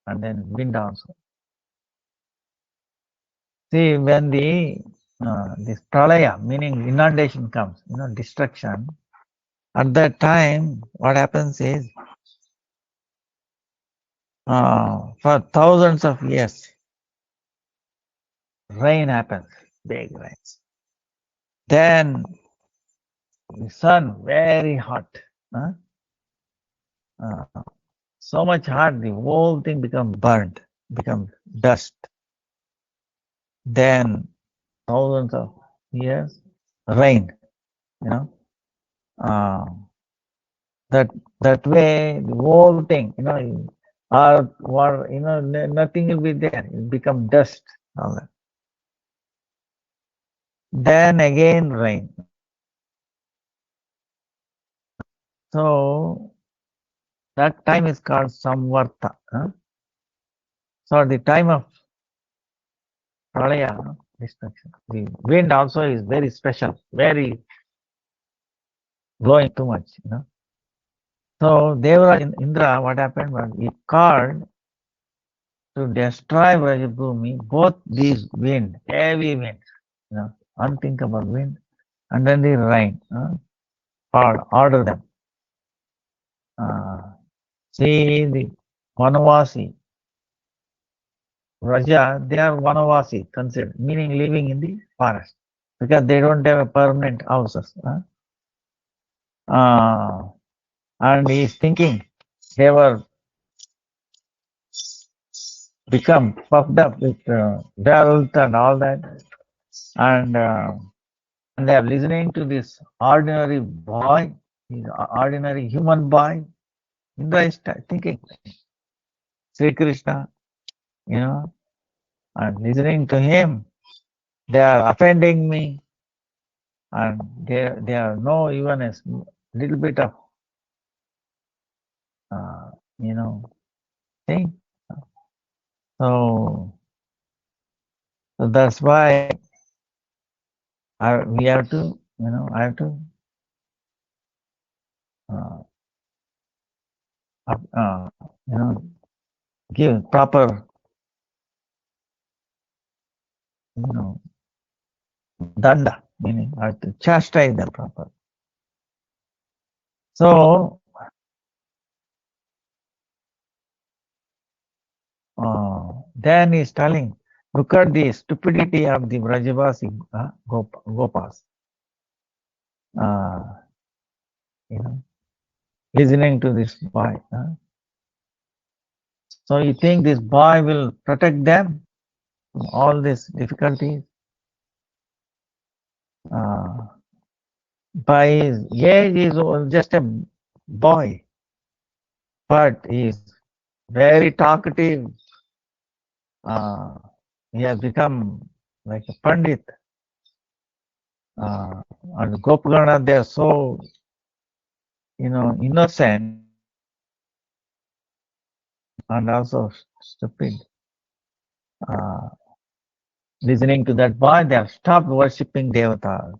Speaker 1: and then wind also. See, when this pralaya, meaning inundation comes, destruction, at that time, what happens is, for thousands of years, rain happens, big rains. Then the sun very hot, so much hot, the whole thing becomes burnt, becomes dust. Then thousands of years, rain, that way the whole thing, or nothing will be there. It become dust. All that. Then again rain. So that time is called Samvarta. So the time of Pralaya, destruction. The wind also is very special, very blowing too much. So Devaraj Indra, what happened was he called to destroy Vrajabhumi, both these wind, heavy wind, unthinkable wind, and then the rain. Order them. See the Vanavasi, Raja, they are Vanavasi considered, meaning living in the forest, because they don't have a permanent houses. And he is thinking they were become puffed up with wealth and all that, and they are listening to this ordinary boy, this ordinary human boy. Indra is thinking, Sri Krishna, and listening to him, they are offending me, and they are no even a little bit of thing. So that's why we have to, I have to you know, give proper, you know, danda, meaning I have to chastise them proper. So, then he's telling, look at the stupidity of the Vrajavasi Gopas. You know, listening to this boy. So you think this boy will protect them from all these difficulties? By his age, he is just a boy, but he is very talkative. He has become like a Pandit. And Gopagana, they are so, innocent and also stupid. Listening to that boy, they have stopped worshipping Devatas.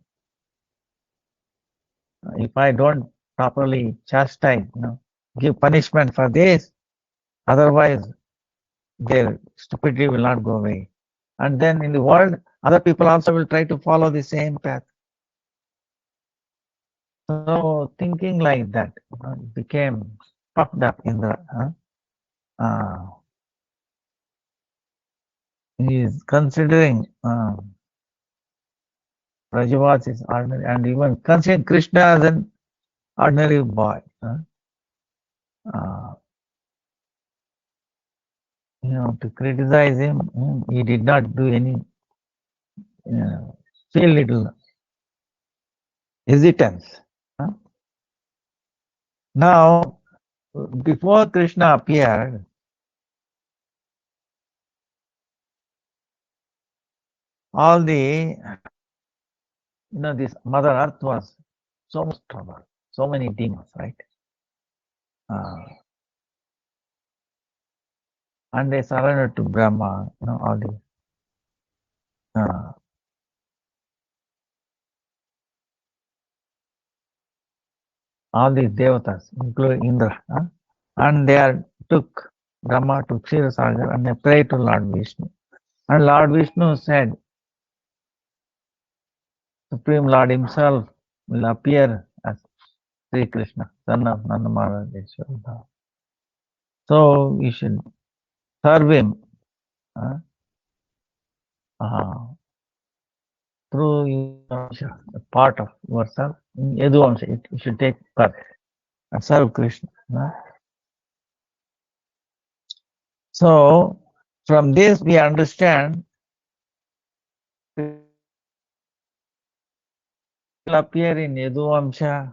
Speaker 1: If I don't properly chastise, give punishment for this, otherwise their stupidity will not go away. And then in the world, other people also will try to follow the same path. So thinking like that, became puffed up in the. He is considering Rajavas is ordinary, and even considering Krishna as an ordinary boy. To criticize him, he did not do any, feel little hesitance. Now, before Krishna appeared, all the, this Mother Earth was so much trouble, so many demons, right? And they surrendered to Brahma, all the. All these devatas, including Indra, and they took Brahma to Kshirosagar and they prayed to Lord Vishnu. And Lord Vishnu said, Supreme Lord himself will appear as Sri Krishna, son of Nanda Maharaj. So you should serve him through a part of yourself. In Yaduvamsha, you should take part and serve Krishna. So from this we understand will appear in Yaduvamsha,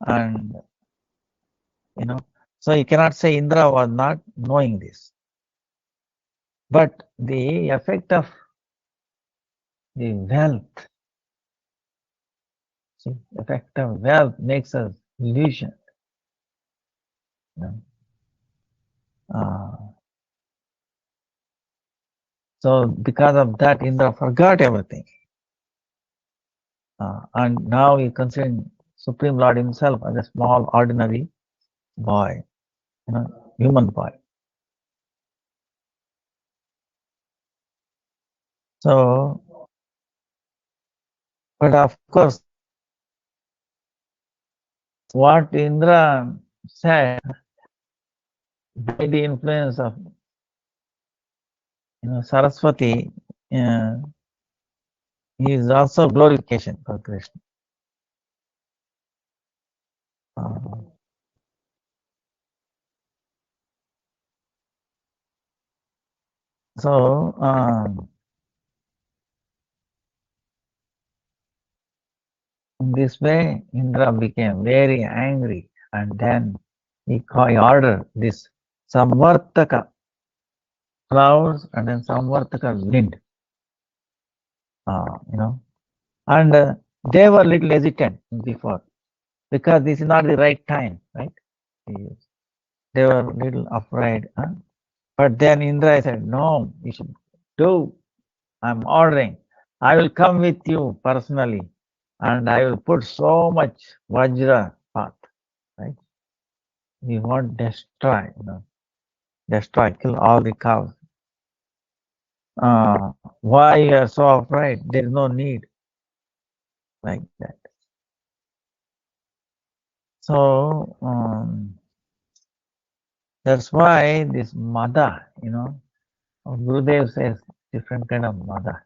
Speaker 1: and so you cannot say Indra was not knowing this. But the effect of the wealth, effect of wealth makes us illusion. So because of that, Indra forgot everything. And now he considering Supreme Lord himself as a small, ordinary boy, human boy. So, but of course, what Indra said, by the influence of Saraswati, is also glorification for Krishna. So in this way, Indra became very angry, and then he ordered this Samvartaka clouds and then Samvartaka wind. And they were little hesitant before because this is not the right time, right? They were little afraid. But then Indra said, no, you should do. I'm ordering. I will come with you personally and I will put so much Vajra path, right? we want destroy, destroy, kill all the cows. Why you are so afraid? There is no need like that. So that's why this mada, Gurudev says different kind of mada,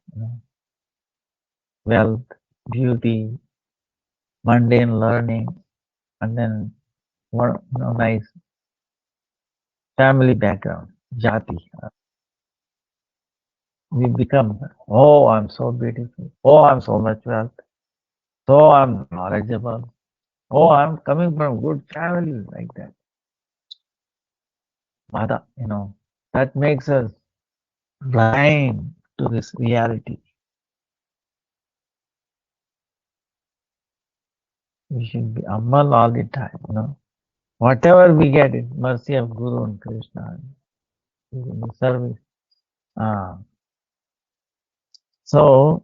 Speaker 1: wealth, beauty, mundane learning, and then nice family background, jati. We become, oh, I'm so beautiful. Oh, I'm so much wealth. So I'm knowledgeable. Oh, I'm coming from good family, like that. Mada, that makes us blind to this reality. We should be humble all the time, Whatever we get is mercy of Guru and Krishna, the service. So,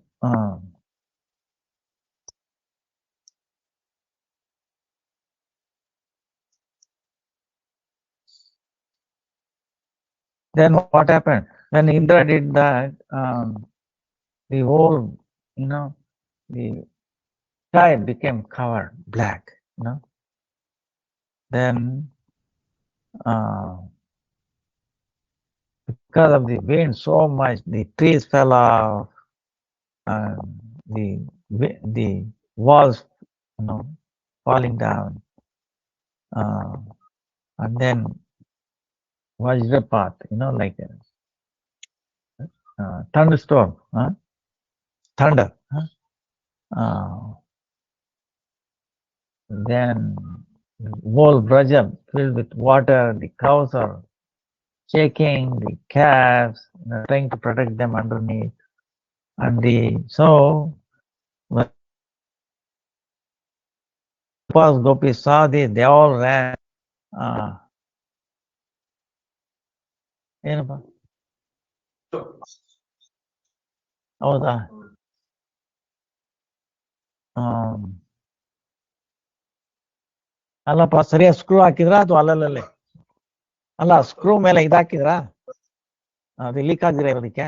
Speaker 1: then what happened? When Indra did that, the whole, the sky became covered black, Then, because of the wind so much, the trees fell off, the walls, falling down, and then Vajrapat, like a thunderstorm, thunder. Then whole Brajam filled with water, the cows are shaking, the calves, trying to protect them underneath. And so when Gopis saw this, they all ran. ಏನಪ್ಪ ಹೌದಾ ಅಲ್ಲಪ್ಪ ಸರಿಯಾಗಿ screw ಹಾಕಿದ್ರಾ ಅಥವಾ ಅಲ್ಲಲ್ಲೇ ಅಲ್ಲ screw ಮೇಲೆ ಇದಾಕಿದ್ರಾ ಅದು leak ಆಗಿರ ಇರೋದಕ್ಕೆ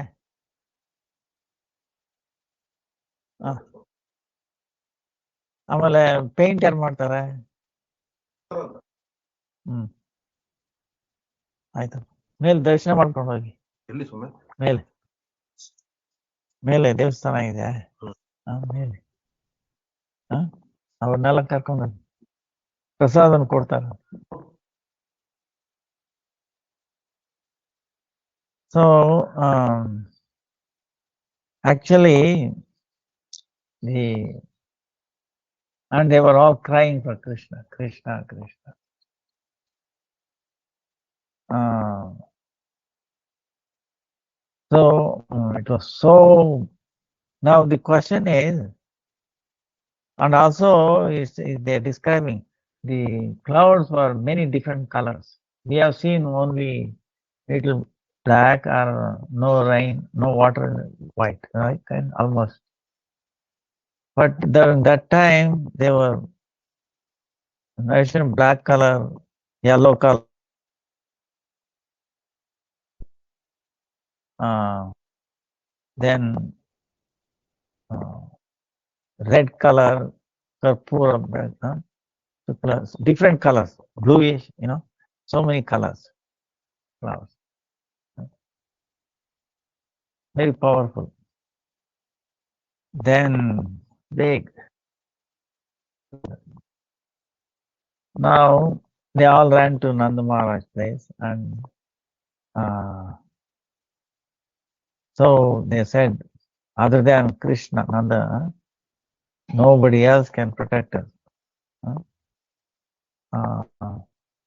Speaker 1: ಆಮೇಲೆ ಪೇಂಟ್ ಯಾರು ಮಾಡ್ತಾರೆ ಆಯ್ತು ಮೇಲೆ ದರ್ಶನ ಮಾಡ್ಕೊಂಡು ಹೋಗಿ ಮೇಲೆ ಮೇಲೆ ದೇವಸ್ಥಾನ ಇದೆ ಮೇಲೆ ಅವ್ರನ್ನೆಲ್ಲ ಕರ್ಕೊಂಡು ಪ್ರಸಾದನ ಕೊಡ್ತಾರೆ. So actually and they were all crying for Krishna, Krishna, Krishna. So it was so. Now the question is, and also they're describing the clouds were many different colors. We have seen only little black or no rain, no water, white, right? And almost. But during that time, they were mentioned black color, yellow color, then red color, purpura, different colors, bluish, so many colors, flowers. Very powerful. Then big. Now they all ran to Nanda Maharaj's place, and so they said, other than Krishna, Nanda, nobody else can protect us.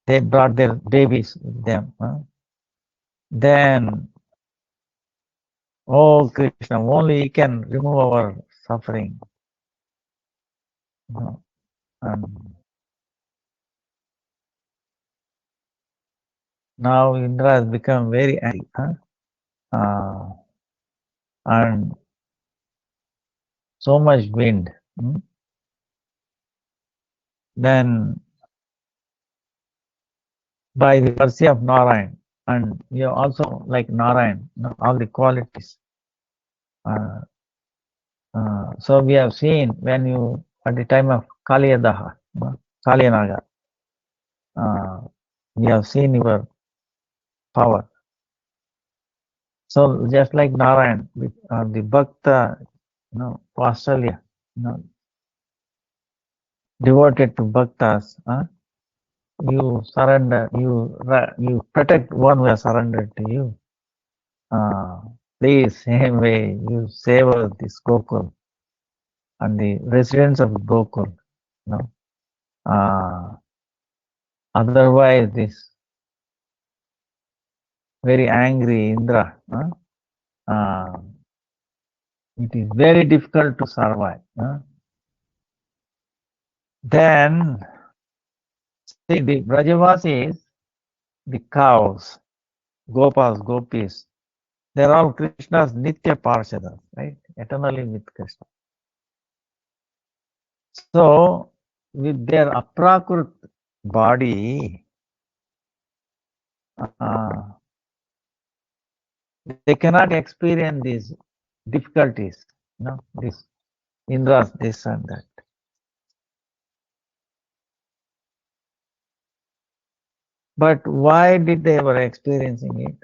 Speaker 1: They brought their babies with them. Then, oh Krishna, only He can remove our suffering. And now Indra has become very angry, and so much wind. Then by the mercy of Narayan. And you have also, like Narayan, all the qualities. So we have seen when you, at the time of Kaliyadaha, Kaliyanaga, we have seen your power. So just like Narayan, the Bhakta, Vasalya, devoted to Bhaktas, you surrender, you protect one who has surrendered to you. Please, same way, you save us this Gokul and the residents of Gokul. Otherwise, this very angry Indra, it is very difficult to survive. Then, see, the Brajavasis, the cows, Gopas, Gopis, they're all Krishna's Nitya Parshadas, right? Eternally with Krishna. So, with their Aprakrit body, they cannot experience these difficulties, this Indras, this and that. But why did they were experiencing it?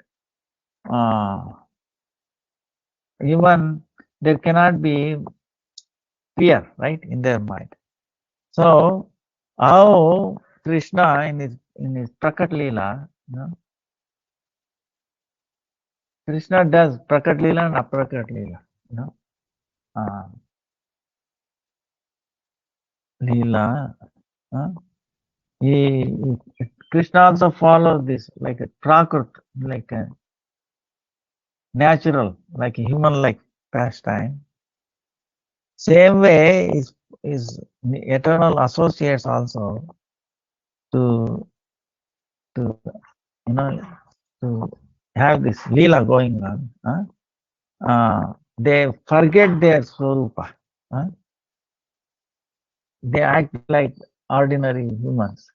Speaker 1: Even there cannot be fear, right, in their mind. So how Krishna in his Prakat Leela, Krishna does Prakat Leela and Aprakat Leela, Leela. Krishna also follows this like a Prakrit, like a natural, like a human-like pastime. Same way is eternal associates also to to have this Leela going on. They forget their Swarupa. They act like ordinary humans.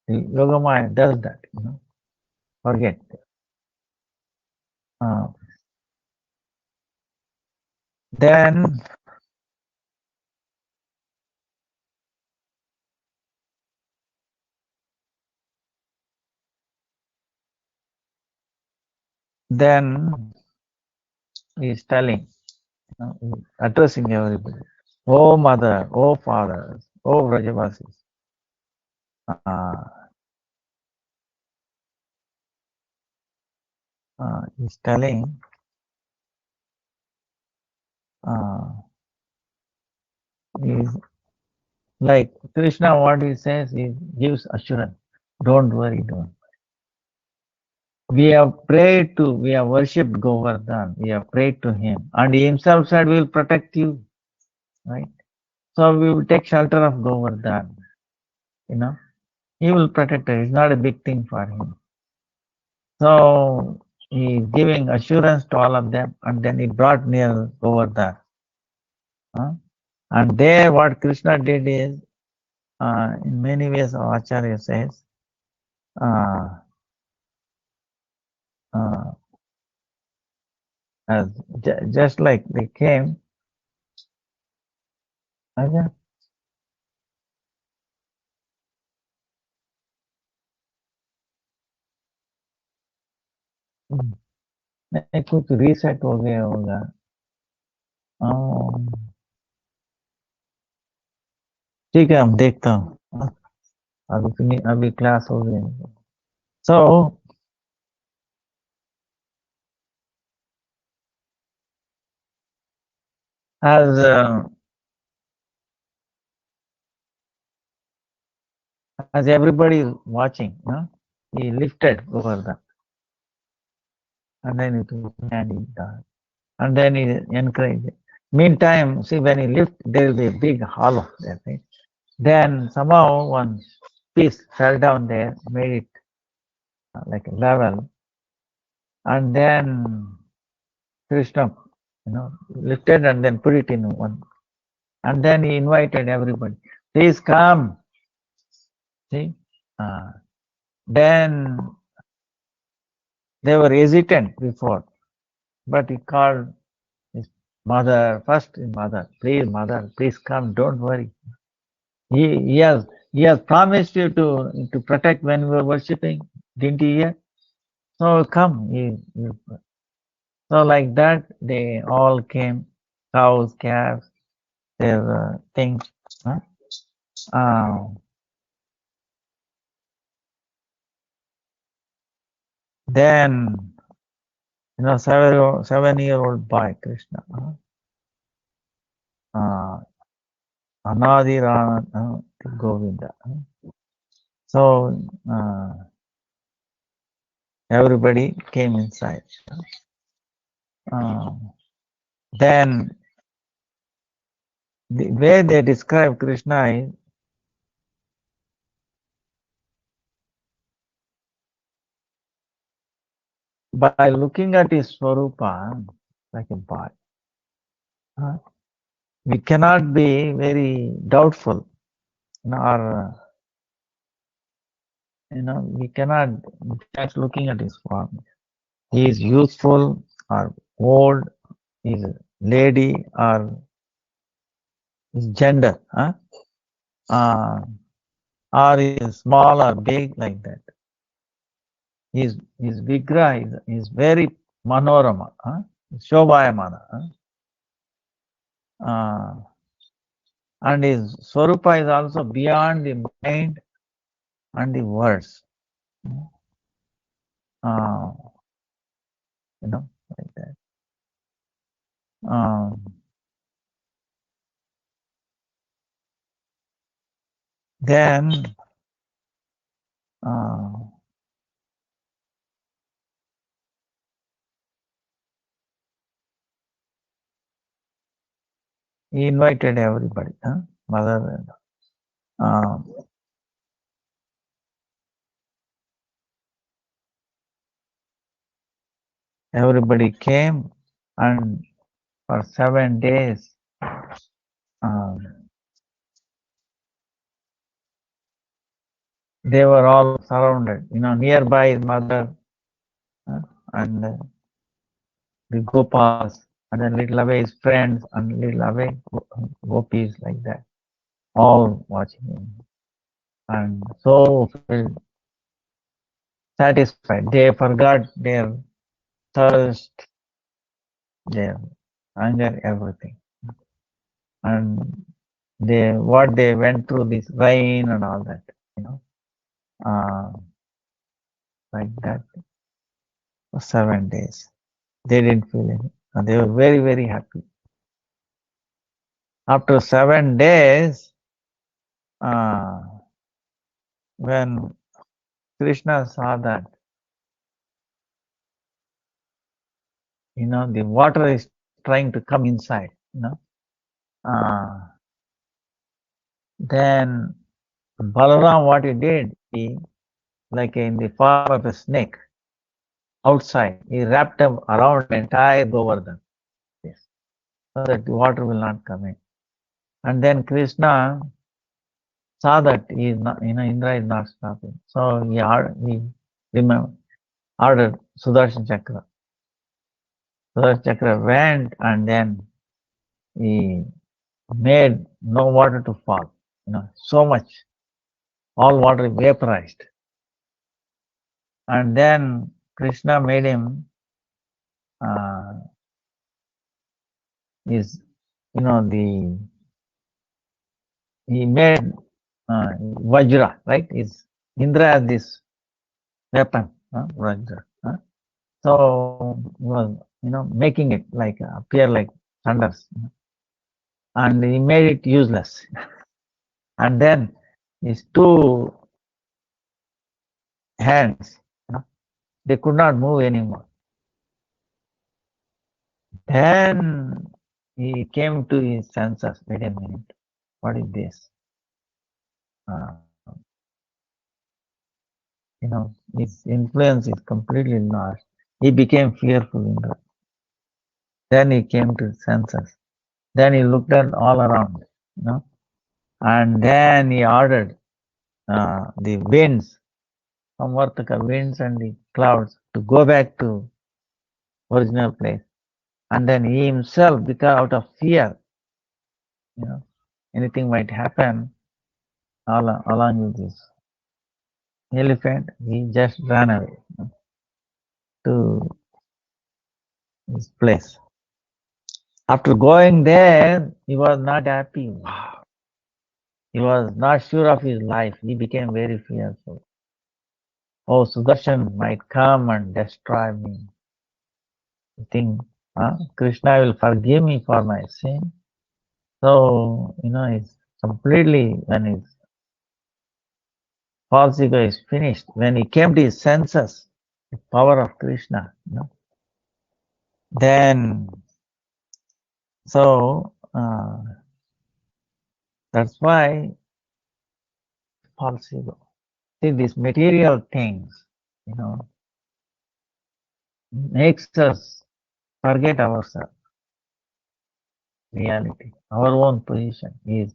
Speaker 1: The Yogamaya does that. Forget. Then he is telling, addressing everybody. Oh mother, oh father, oh Vrajavasis. He's telling is like Krishna, what he says, he gives assurance. Don't worry, don't. We have prayed to, we have worshipped Govardhan, we have prayed to him, and he himself said, we will protect you, right? So we will take shelter of Govardhan, he will protect us. It's not a big thing for him. So he is giving assurance to all of them, and then he brought near Govardhan. And there what Krishna did is, in many ways, Acharya says, as just like they came, कुछ reset हो गया होगा. ठीक है, हम देखता हूँ. अभी क्लास हो गई. So as everybody is watching, he lifted Govardhan, and then it was and then he encouraged. Meantime, see, when he lifted, there will be a big hollow there, right? Then somehow one piece fell down there, made it like a level, and then Krishna, lifted and then put it in one, and then he invited everybody. Please come. See, Then they were hesitant before, but he called his mother, first his mother, please come, don't worry. He has promised you to protect when we were worshipping, didn't you hear? So come. So like that, they all came, cows, calves, their things. Huh? Then, 7-year-old boy, Krishna. Anadi Rana Govinda. So everybody came inside. Then the way they describe Krishna is by looking at his Swarupa like a boy. We cannot be very doubtful, or we cannot just looking at his form. He is youthful or old, he is lady or his gender, or is small or big, like that. His vigraha is very manorama, shobhayamana. And his swarupa is also beyond the mind and the words. Like that. Then he invited everybody, mother. Everybody came, and for 7 days, they were all surrounded, nearby his mother, and the Gopas, and then little away his friends, and little away gopis, like that, all watching him, and so satisfied. They forgot their thirst, their anger, everything, and what they went through, this rain and all that, like that, for 7 days. They didn't feel anything. And they were very, very happy. After 7 days, when Krishna saw that, the water is trying to come inside, then Balaram, what he did, he, like in the form of a snake, outside, he wrapped him around the entire Govardhan, so that the water will not come in. And then Krishna saw that he is not, Indra is not stopping. So he ordered Sudarshan Chakra. Sudarshan Chakra went, and then he made no water to fall. So much. All water vaporized. And then Krishna made him he made Vajra, right? Indra has this weapon, Vajra. So he was, making it like appear like thunders, and he made it useless. And then his two hands, they could not move anymore. Then he came to his senses. Wait a minute, what is this? His influence is completely lost. He became fearful in that. Then he came to his senses. Then he looked at all around, and then he ordered the winds Samvartaka, winds and the clouds, to go back to original place. And then he himself, because out of fear, anything might happen along with this elephant, he just ran away to this place. After going there, he was not happy. Wow. He was not sure of his life. He became very fearful. Oh, Sudarshan might come and destroy me. I think Krishna will forgive me for my sin. So, it's completely, when his false ego is finished, when he came to his senses, the power of Krishna, then, so, that's why false ego. See, these material things, makes us forget ourselves. Reality, our own position is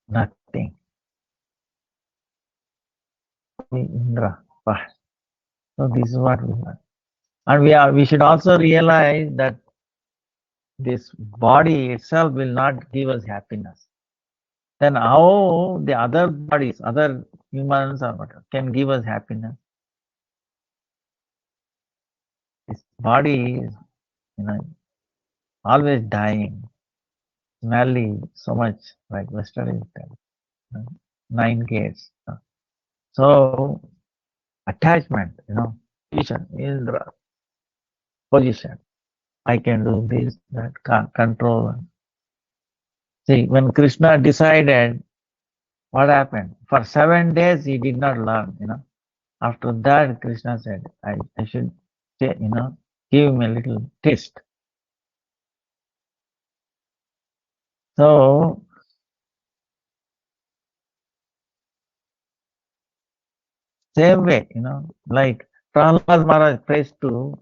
Speaker 1: nothing. Indra. So this is what we learn. And we should also realize that this body itself will not give us happiness. Then how the other bodies, other humans or whatever, can give us happiness? This body is, always dying, smelly, so much, like yesterday, 9 gates. So attachment, vision, Indra, position. I can do this, that, control. See, when Krishna decided, what happened? For 7 days, he did not learn, After that, Krishna said, I should, give him a little taste. So, same way, like Prahlad Maharaj prays to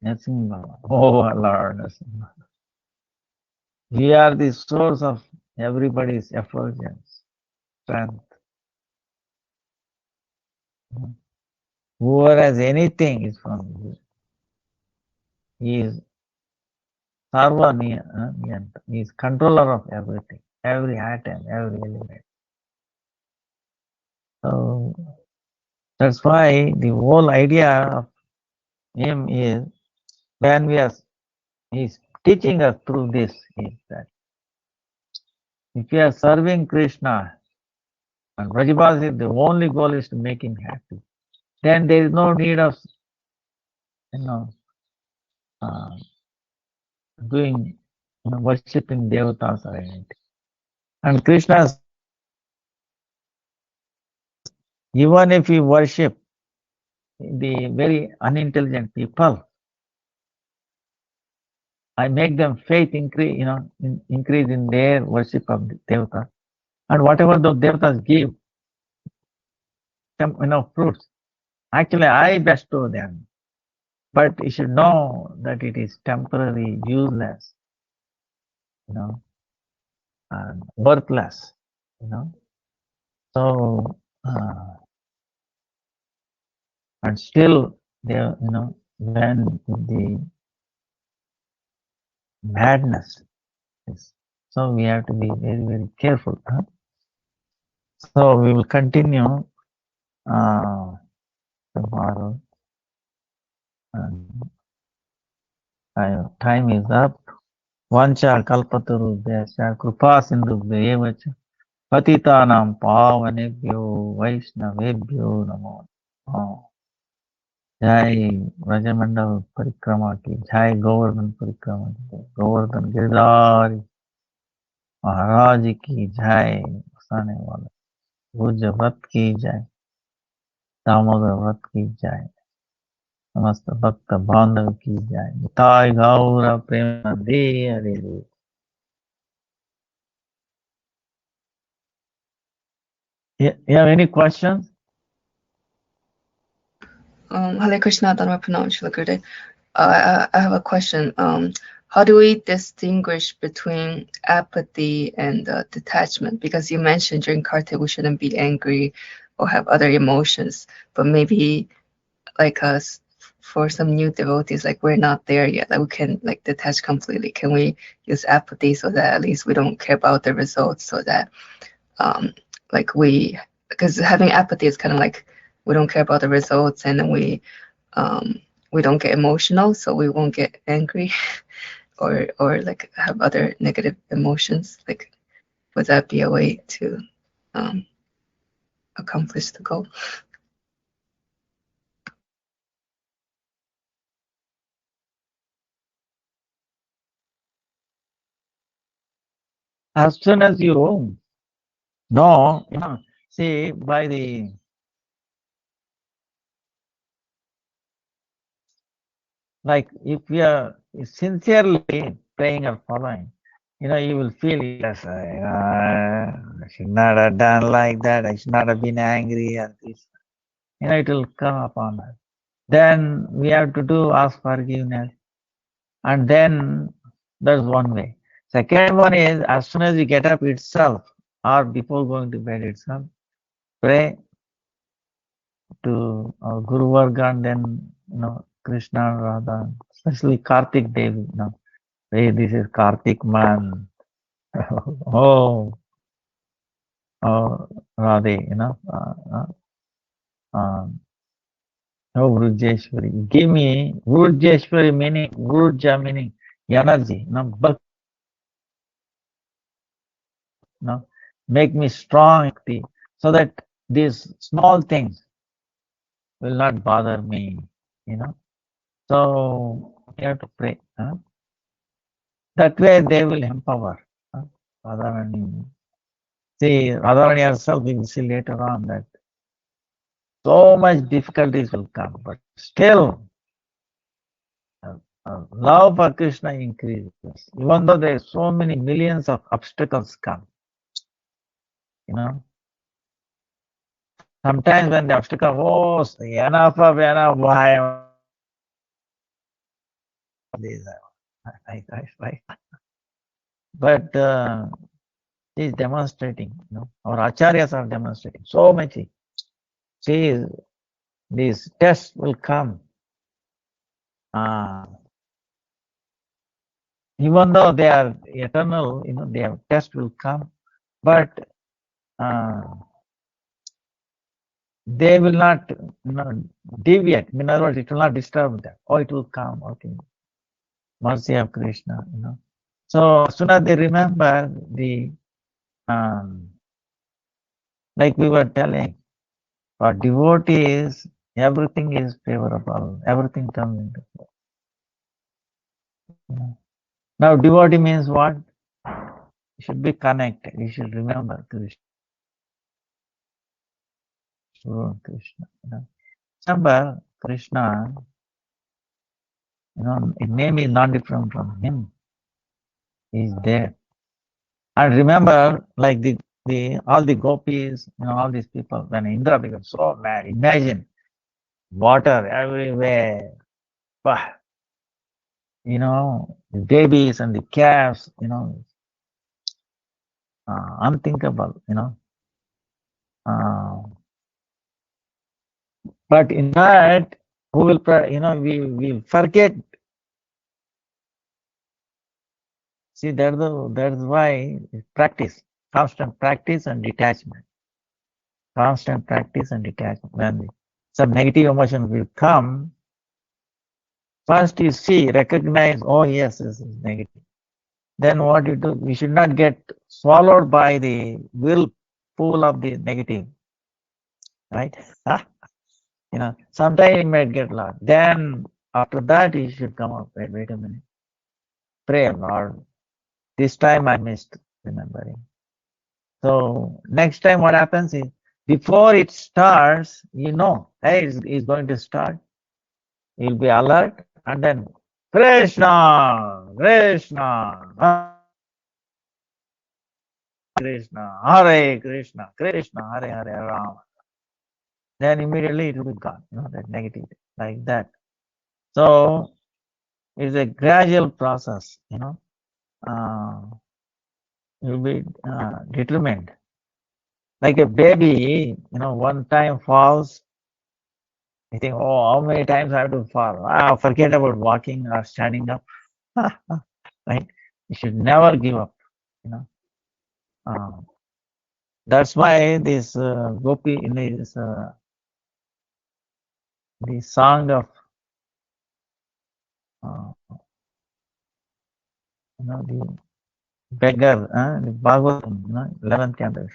Speaker 1: Narasimha Baba. Oh, Lord Narasimha. We are the source of everybody's effulgence, strength. Whoever has anything is from you. He is Sarva Niyanta. He is controller of everything, every atom, every element. So that's why the whole idea of him is, when he's teaching us through this, is that if we are serving Krishna, and Vrajabhas, the only goal is to make him happy, then there is no need of, doing, worshipping devatas or anything. And Krishna, even if we worship the very unintelligent people, I make them faith increase, increase in their worship of the devata, and whatever the devatas give, fruits. Actually, I bestow them, but you should know that it is temporary, useless, and worthless, So, and still, there, when the madness is, so we have to be very, very careful. So we will continue tomorrow. Time is up. Vancha kalpatarubhyascha kripa sindhubhya evacha patitanam pavanebhyo vaishnavebhyo namo. जय ब्रजमंडल परिक्रमा की जय, गोवर्धन परिक्रमा की, गोवर्धन गिरधारी महाराज की जय, बसाने वाला भुज व्रत की जय, दामोदर व्रत की जय, समस्त भक्त बांधव की जय, निताय गौर प्रेम दे हरे। You have any questions?
Speaker 2: Hare Krishna, Dharma Pranam, Srila Gurudev. I have a question. How do we distinguish between apathy and detachment? Because you mentioned during Kartik we shouldn't be angry, or have other emotions, but maybe like us, for some new devotees, like we're not there yet, like we can like detach completely. Can we use apathy so that at least we don't care about the results, so that like because having apathy is kind of like we don't care about the results, and then we don't get emotional, so we won't get angry or like have other negative emotions. Like, would that be a way to accomplish the goal?
Speaker 1: As soon as you know, see, by the like, if we are sincerely praying or following, you will feel, yes, I should not have done like that. I should not have been angry at this. It will come upon us. Then we have to ask forgiveness, and then that's one way. Second one is, as soon as you get up itself, or before going to bed itself, pray to our Guru Varga, and then Krishna, Radha, especially Kartik Devi. Hey, this is Kartik month. Oh, oh, Radhe, oh, Vrujeshwari. Give me Vrujeshwari meaning, Vruja meaning energy, but make me strong, so that these small things will not bother me, So we have to pray. That way they will empower. Radharani. See, Radharani herself, we will see later on that so much difficulties will come, but still love for Krishna increases. Even though there are so many millions of obstacles come, Sometimes when the obstacle, enough of enough, why this, right? But he is demonstrating, our acharyas are demonstrating so much. See, these tests will come. Even though they are eternal, their test will come, but they will not deviate. In other words, it will not disturb them. Or it will come. Okay, mercy of Krishna. So as soon as they remember the, like we were telling, for devotees, everything is favorable. Everything comes into play. Now, devotee means what? You should be connected. You should remember Krishna. Remember Krishna. His name is not different from him. He is there. And remember, like all the gopis, all these people, when Indra became so mad, imagine water everywhere. Bah, the babies and the calves, unthinkable, but in that, who will, we will forget. See, that's why practice, constant practice and detachment. Constant practice and detachment. When some negative emotion will come, first you see, recognize, oh yes, this is negative. Then what you do, we should not get swallowed by the whirlpool of the negative, right? Sometimes you might get lost. Then after that, you should come up. Wait a minute. Pray, Lord. This time I missed remembering. So next time what happens is, before it starts, hey, it's going to start. You'll be alert, and then Krishna, Krishna, Krishna, Hare Krishna, Krishna, Hare Hare Rama. Then immediately it will be gone, that negativity, like that. So it's a gradual process, you'll be determined Like a baby, one time falls, I think, oh, how many times I have to fall? Forget about walking or standing up. Right? You should never give up. You know, that's why this Gopi in this the song of the beggar, the Bhagavatam, 11th canto.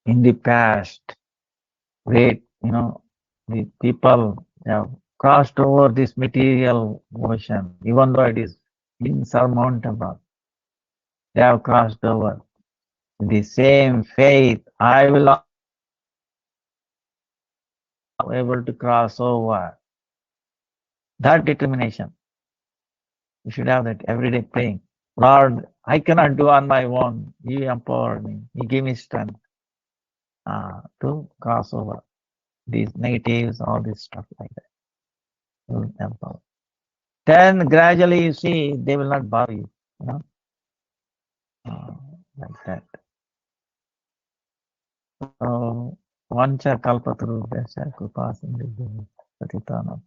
Speaker 1: In the past, great, the people have crossed over this material ocean, even though it is insurmountable. They have crossed over. The same faith, I will not be able to cross over. That determination. You should have that every day praying. Lord, I cannot do on my own. You empower me. You give me strength to cross over these negatives, all this stuff like that. You empower. Then gradually you see they will not bother you, like that. So, vancha kalpataru desha kripa sindhu patitana